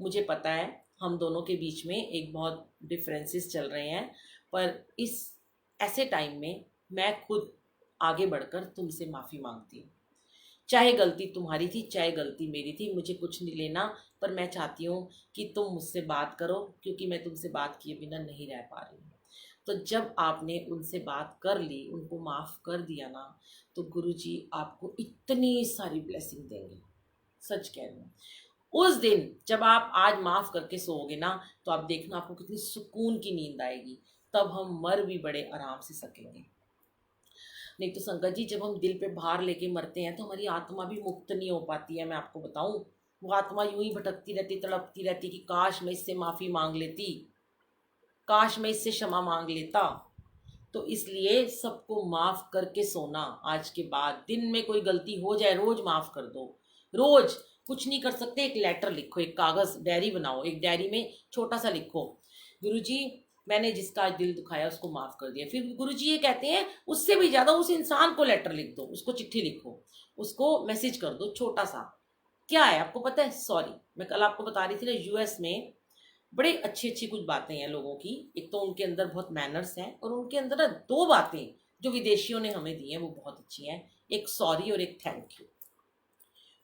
S1: मुझे पता है हम दोनों के बीच में एक बहुत डिफरेंसेस चल रहे हैं, पर इस ऐसे टाइम में मैं खुद आगे बढ़कर तुमसे माफ़ी मांगती हूँ। चाहे गलती तुम्हारी थी, चाहे गलती मेरी थी, मुझे कुछ नहीं लेना, पर मैं चाहती हूँ कि तुम मुझसे बात करो, क्योंकि मैं तुमसे बात किए बिना नहीं रह पा रही हूँ। तो जब आपने उनसे बात कर ली, उनको माफ़ कर दिया ना, तो गुरुजी आपको इतनी सारी ब्लेसिंग देंगे, सच कह रही हूँ। उस दिन जब आप आज माफ़ करके सोओगे ना, तो आप देखना आपको कितनी सुकून की नींद आएगी, तब हम मर भी बड़े आराम से सकेंगे। नहीं तो संगत जी, जब हम दिल पे भार लेके मरते हैं तो हमारी आत्मा भी मुक्त नहीं हो पाती है। मैं आपको बताऊं, वो आत्मा यूं ही भटकती रहती, तड़पती रहती कि काश मैं इससे माफ़ी मांग लेती, काश मैं इससे क्षमा मांग लेता। तो इसलिए सबको माफ़ करके सोना। आज के बाद दिन में कोई गलती हो जाए, रोज़ माफ़ कर दो। रोज़ कुछ नहीं कर सकते, एक लेटर लिखो, एक कागज़ डायरी बनाओ, एक डायरी में छोटा सा लिखो, गुरुजी मैंने जिसका आज दिल दुखाया उसको माफ़ कर दिया। फिर गुरुजी ये कहते हैं, उससे भी ज़्यादा उस इंसान को लेटर लिख दो, उसको चिट्ठी लिखो, उसको मैसेज कर दो छोटा सा। क्या है आपको पता है? सॉरी। मैं कल आपको बता रही थी ना, यूएस में बड़े अच्छी अच्छी कुछ बातें हैं लोगों की। एक तो उनके अंदर बहुत मैनर्स हैं, और उनके अंदर ना दो बातें जो विदेशियों ने हमें दी हैं वो बहुत अच्छी हैं, एक सॉरी और एक थैंक यू।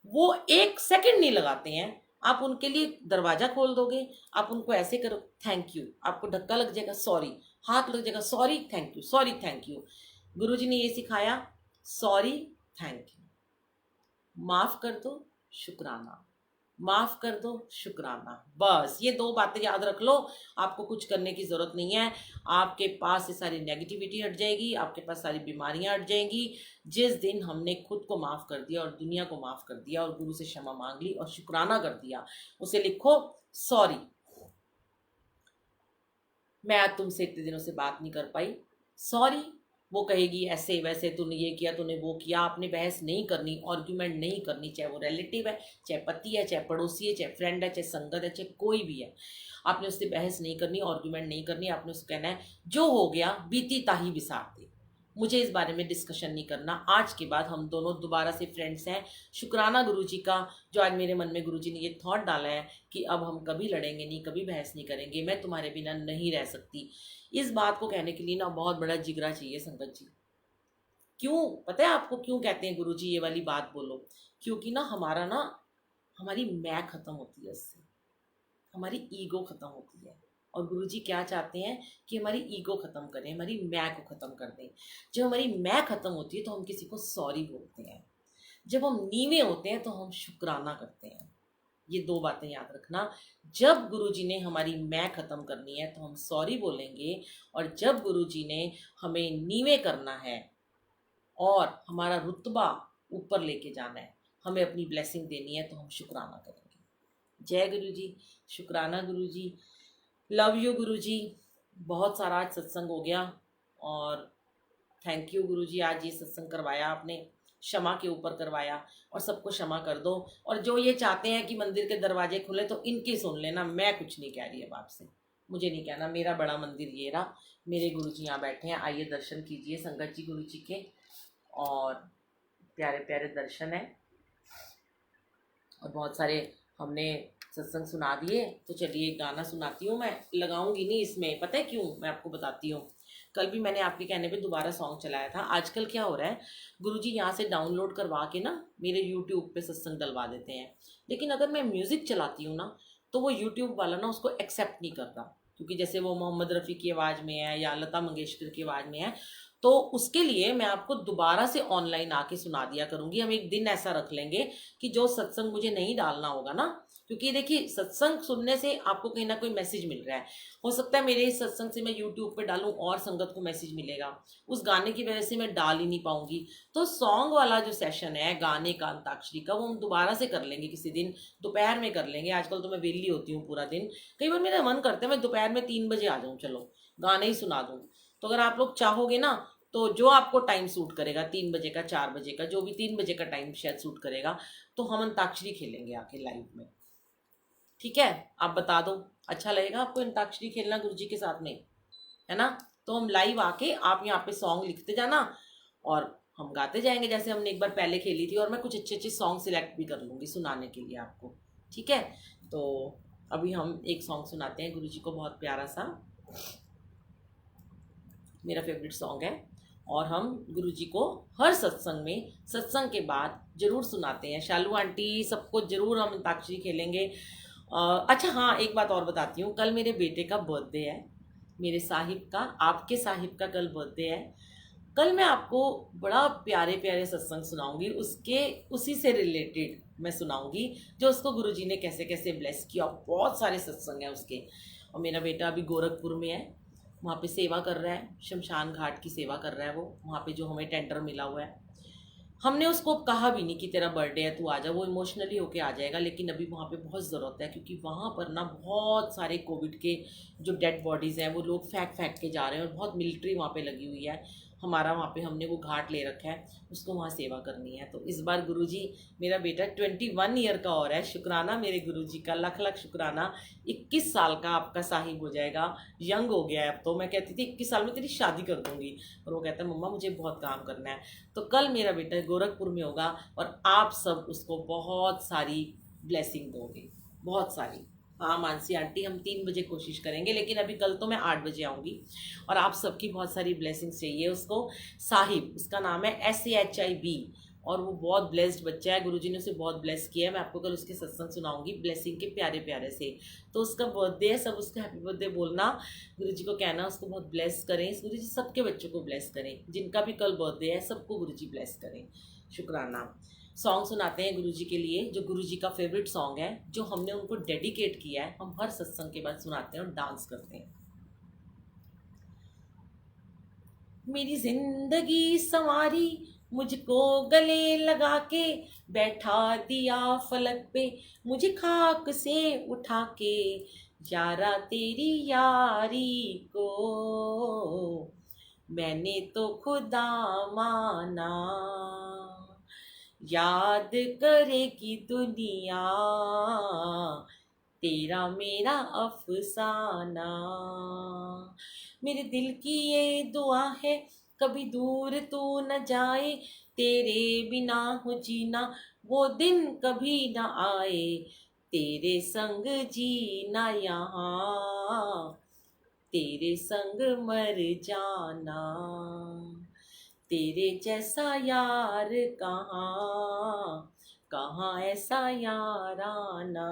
S1: वो एक सेकंड नहीं लगाते हैं, आप उनके लिए दरवाजा खोल दोगे, आप उनको ऐसे करो थैंक यू, आपको धक्का लग जाएगा सॉरी, हाथ लग जाएगा sorry thank you, sorry thank you. Guruji ने ये सिखाया, सॉरी थैंक यू, माफ कर दो, शुक्राना। माफ कर दो, शुक्राना। बस ये दो बातें याद रख लो, आपको कुछ करने की जरूरत नहीं है। आपके पास से सारी नेगेटिविटी हट जाएगी, आपके पास सारी बीमारियां हट जाएंगी। जिस दिन हमने खुद को माफ कर दिया और दुनिया को माफ कर दिया और गुरु से क्षमा मांग ली और शुक्राना कर दिया, उसे लिखो सॉरी, मैं आज तुमसे इतने दिनों से बात नहीं कर पाई, सॉरी। वो कहेगी ऐसे वैसे, तूने ये किया, तूने वो किया। आपने बहस नहीं करनी, आर्ग्यूमेंट नहीं करनी, चाहे वो रिलेटिव है, चाहे पति है, चाहे पड़ोसी है, चाहे फ्रेंड है, चाहे संगत है, चाहे कोई भी है। आपने उससे बहस नहीं करनी, आर्ग्यूमेंट नहीं करनी। आपने उसको कहना है जो हो गया बीती ताही बिसार दे, मुझे इस बारे में डिस्कशन नहीं करना। आज के बाद हम दोनों दोबारा से फ्रेंड्स हैं। शुक्राना गुरुजी का, जो आज मेरे मन में गुरुजी ने ये थॉट डाला है कि अब हम कभी लड़ेंगे नहीं, कभी बहस नहीं करेंगे, मैं तुम्हारे बिना नहीं रह सकती। इस बात को कहने के लिए ना बहुत बड़ा जिगरा चाहिए संगत जी। क्यों पता है आपको क्यों कहते हैं गुरुजी ये वाली बात बोलो? क्योंकि ना हमारी मैं खत्म होती है इससे, हमारी ईगो खत्म होती है। और गुरुजी क्या चाहते हैं कि हमारी ईगो खत्म करें, हमारी मैं को खत्म कर दें। जब हमारी मैं खत्म होती है तो हम किसी को सॉरी बोलते हैं, जब हम नीवे होते हैं तो हम शुक्राना करते हैं। ये दो बातें याद रखना। जब गुरुजी ने हमारी मैं खत्म करनी है तो हम सॉरी बोलेंगे, और जब गुरुजी ने हमें नीवे करना है और हमारा रुतबा ऊपर लेके जाना है, हमें अपनी ब्लेसिंग देनी है, तो हम शुक्राना करेंगे। जय गुरु जी, शुक्राना गुरु जी, लव यू गुरु जी। बहुत सारा आज सत्संग हो गया और थैंक यू गुरु जी, आज ये सत्संग करवाया आपने, क्षमा के ऊपर करवाया। और सबको क्षमा कर दो। और जो ये चाहते हैं कि मंदिर के दरवाजे खुले तो इनकी सुन लेना, मैं कुछ नहीं कह रही अब आपसे, मुझे नहीं कहना। मेरा बड़ा मंदिर ये रहा, मेरे गुरु जी यहाँ बैठे हैं, आइए दर्शन कीजिए संगत जी गुरु जी के। और प्यारे प्यारे दर्शन है और बहुत सारे हमने सत्संग सुना दिए। तो चलिए एक गाना सुनाती हूँ, मैं लगाऊंगी नहीं इसमें, पता है क्यों, मैं आपको बताती हूँ। कल भी मैंने आपके कहने पे दोबारा सॉन्ग चलाया था। आजकल क्या हो रहा है, गुरुजी यहाँ से डाउनलोड करवा के ना मेरे यूट्यूब पे सत्संग डलवा देते हैं, लेकिन अगर मैं म्यूज़िक चलाती हूँ ना तो वो यूट्यूब वाला ना उसको एक्सेप्ट नहीं करता, क्योंकि जैसे वो मोहम्मद रफ़ी की आवाज़ में है या लता मंगेशकर की आवाज़ में है। तो उसके लिए मैं आपको दोबारा से ऑनलाइन आके सुना दिया करूँगी। हम एक दिन ऐसा रख लेंगे कि जो सत्संग मुझे नहीं डालना होगा ना, क्योंकि देखिए सत्संग सुनने से आपको कहीं ना कोई मैसेज मिल रहा है। हो सकता है मेरे इस सत्संग से मैं यूट्यूब पे डालूं और संगत को मैसेज मिलेगा, उस गाने की वजह से मैं डाल ही नहीं पाऊंगी। तो सॉन्ग वाला जो सेशन है गाने का, अंताक्षरी का, वो हम दोबारा से कर लेंगे किसी दिन, दोपहर में कर लेंगे। आजकल तो मैं वेली होती हूँ पूरा दिन, कई बार मेरा मन करता है मैं दोपहर में 3 बजे आ जाऊँ, चलो गाने ही सुना दूँ। तो अगर आप लोग चाहोगे ना तो जो आपको टाइम सूट करेगा, 3 बजे का, 4 बजे का, जो भी 3 बजे का टाइम शायद सूट करेगा, तो हम अंताक्षरी खेलेंगे आके लाइव में। ठीक है, आप बता दो अच्छा लगेगा आपको अंताक्षरी खेलना गुरुजी के साथ में, है ना? तो हम लाइव आके, आप यहाँ पे सॉन्ग लिखते जाना और हम गाते जाएंगे जैसे हमने एक बार पहले खेली थी। और मैं कुछ अच्छे अच्छे सॉन्ग सिलेक्ट भी कर लूँगी सुनाने के लिए आपको। ठीक है, तो अभी हम एक सॉन्ग सुनाते हैं गुरुजी को, बहुत प्यारा सा, मेरा फेवरेट सॉन्ग है। और हम गुरुजी को हर सत्संग में, सत्संग के बाद जरूर सुनाते हैं। शालू आंटी सबको जरूर हम अंताक्षरी खेलेंगे। अच्छा हाँ, एक बात और बताती हूँ, कल मेरे बेटे का बर्थडे है, मेरे साहिब का, आपके साहिब का कल बर्थडे है। कल मैं आपको बड़ा प्यारे प्यारे सत्संग सुनाऊंगी, उसके उसी से रिलेटेड मैं सुनाऊंगी, जो उसको गुरुजी ने कैसे कैसे ब्लेस किया। बहुत सारे सत्संग हैं उसके। और मेरा बेटा अभी गोरखपुर में है, वहाँ पे सेवा कर रहा है, शमशान घाट की सेवा कर रहा है वो, वहाँ पे जो हमें टेंडर मिला हुआ है। हमने उसको कहा भी नहीं कि तेरा बर्थडे है तू आ जा, वो इमोशनली होके आ जाएगा, लेकिन अभी वहाँ पे बहुत ज़रूरत है, क्योंकि वहाँ पर ना बहुत सारे कोविड के जो डेड बॉडीज़ हैं वो लोग फेंक फेंक के जा रहे हैं, और बहुत मिलिट्री वहाँ पे लगी हुई है। हमारा वहाँ पे हमने वो घाट ले रखा है, उसको वहाँ सेवा करनी है। तो इस बार गुरुजी, मेरा बेटा 21 ईयर का और है, शुक्राना मेरे गुरुजी का, लख लख शुक्राना। 21 साल का आपका साहिब हो जाएगा, यंग हो गया है अब तो। मैं कहती थी 21 साल में तेरी शादी कर दूंगी, और वो कहता है मम्मा मुझे बहुत काम करना है। तो कल मेरा बेटा गोरखपुर में होगा और आप सब उसको बहुत सारी ब्लेसिंग दोगे, बहुत सारी। हाँ मानसी आंटी, हम 3 बजे कोशिश करेंगे, लेकिन अभी कल तो मैं 8 बजे आऊँगी। और आप सबकी बहुत सारी ब्लेसिंग्स चाहिए उसको। साहिब, उसका नाम है SAHIB, और वो बहुत ब्लेस्ड बच्चा है, गुरुजी ने उसे बहुत ब्लेस किया है। मैं आपको कल उसके सत्संग सुनाऊंगी ब्लेसिंग के प्यारे प्यारे से। तो उसका बर्थडे है, सब उसका हैप्पी बर्थडे बोलना, गुरुजी को कहना उसको बहुत ब्लेस करें। गुरुजी सबके बच्चों को ब्लेस करें, जिनका भी कल बर्थडे है सबको गुरुजी ब्लेस करें। शुक्राना। सॉन्ग सुनाते हैं गुरुजी के लिए, जो गुरुजी का फेवरेट सॉन्ग है, जो हमने उनको डेडिकेट किया है। हम हर सत्संग के बाद सुनाते हैं और डांस करते हैं। मेरी जिंदगी संवारी, मुझको गले लगा के, बैठा दिया फलक पे, मुझे खाक से उठा के, यारा तेरी यारी को मैंने तो खुदा माना, याद करेगी दुनिया तेरा मेरा अफसाना। मेरे दिल की ये दुआ है, कभी दूर तू न जाए, तेरे बिना हो जीना वो दिन कभी न आए, तेरे संग जीना यहाँ, तेरे संग मर जाना, तेरे जैसा यार कहाँ, कहाँ ऐसा याराना।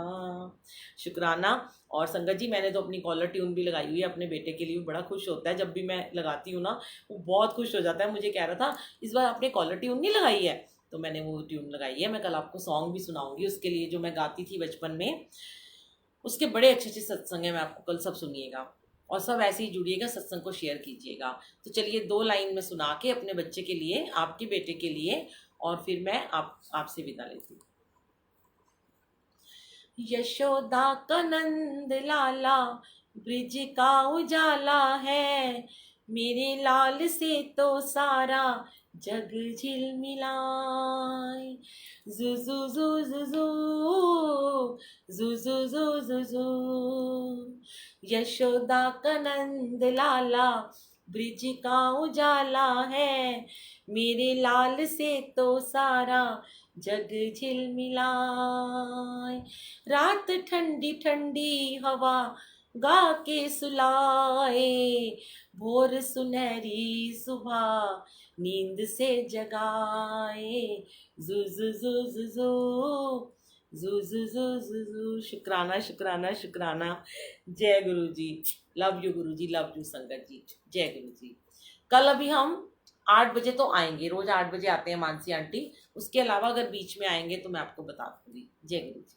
S1: शुक्राना। और संगत जी, मैंने तो अपनी कॉलर ट्यून भी लगाई हुई है अपने बेटे के लिए, बड़ा खुश होता है जब भी मैं लगाती हूँ ना, वो बहुत खुश हो जाता है। मुझे कह रहा था इस बार आपने कॉलर ट्यून नहीं लगाई है, तो मैंने वो ट्यून लगाई है। मैं कल आपको सॉन्ग भी सुनाऊंगी उसके लिए, जो मैं गाती थी बचपन में, उसके बड़े अच्छे अच्छे सत्संग है, मैं आपको कल सब सुनिएगा। और सब ऐसे ही जुड़िएगा, सत्संग को शेयर कीजिएगा। तो चलिए 2 लाइन में सुना के अपने बच्चे के लिए, आपके बेटे के लिए, और फिर मैं आपसे विदा लेती हूँ। यशोदा का नंद लाला, ब्रिज का उजाला है, मेरे लाल से तो सारा जग झिलमिलाए। जुजु जुजु जुजु जुजु जु, यशोदा का नंद लाला, ब्रिज का उजाला है, मेरे लाल से तो सारा जग झिलमिलाए। रात ठंडी ठंडी हवा गा के सुलाए, भोर सुनहरी सुबह नींद से जगाए। जुजु जुजु जुजु जुजु जु। शुक्राना शुक्राना शुक्राना। जय गुरु जी। Love you Guru ji, love you संगत जी। जय गुरु जी। कल अभी हम 8 बजे तो आएंगे, रोज 8 बजे आते हैं मानसी आंटी। उसके अलावा अगर बीच में आएंगे तो मैं आपको बता दूंगी। जय गुरु जी।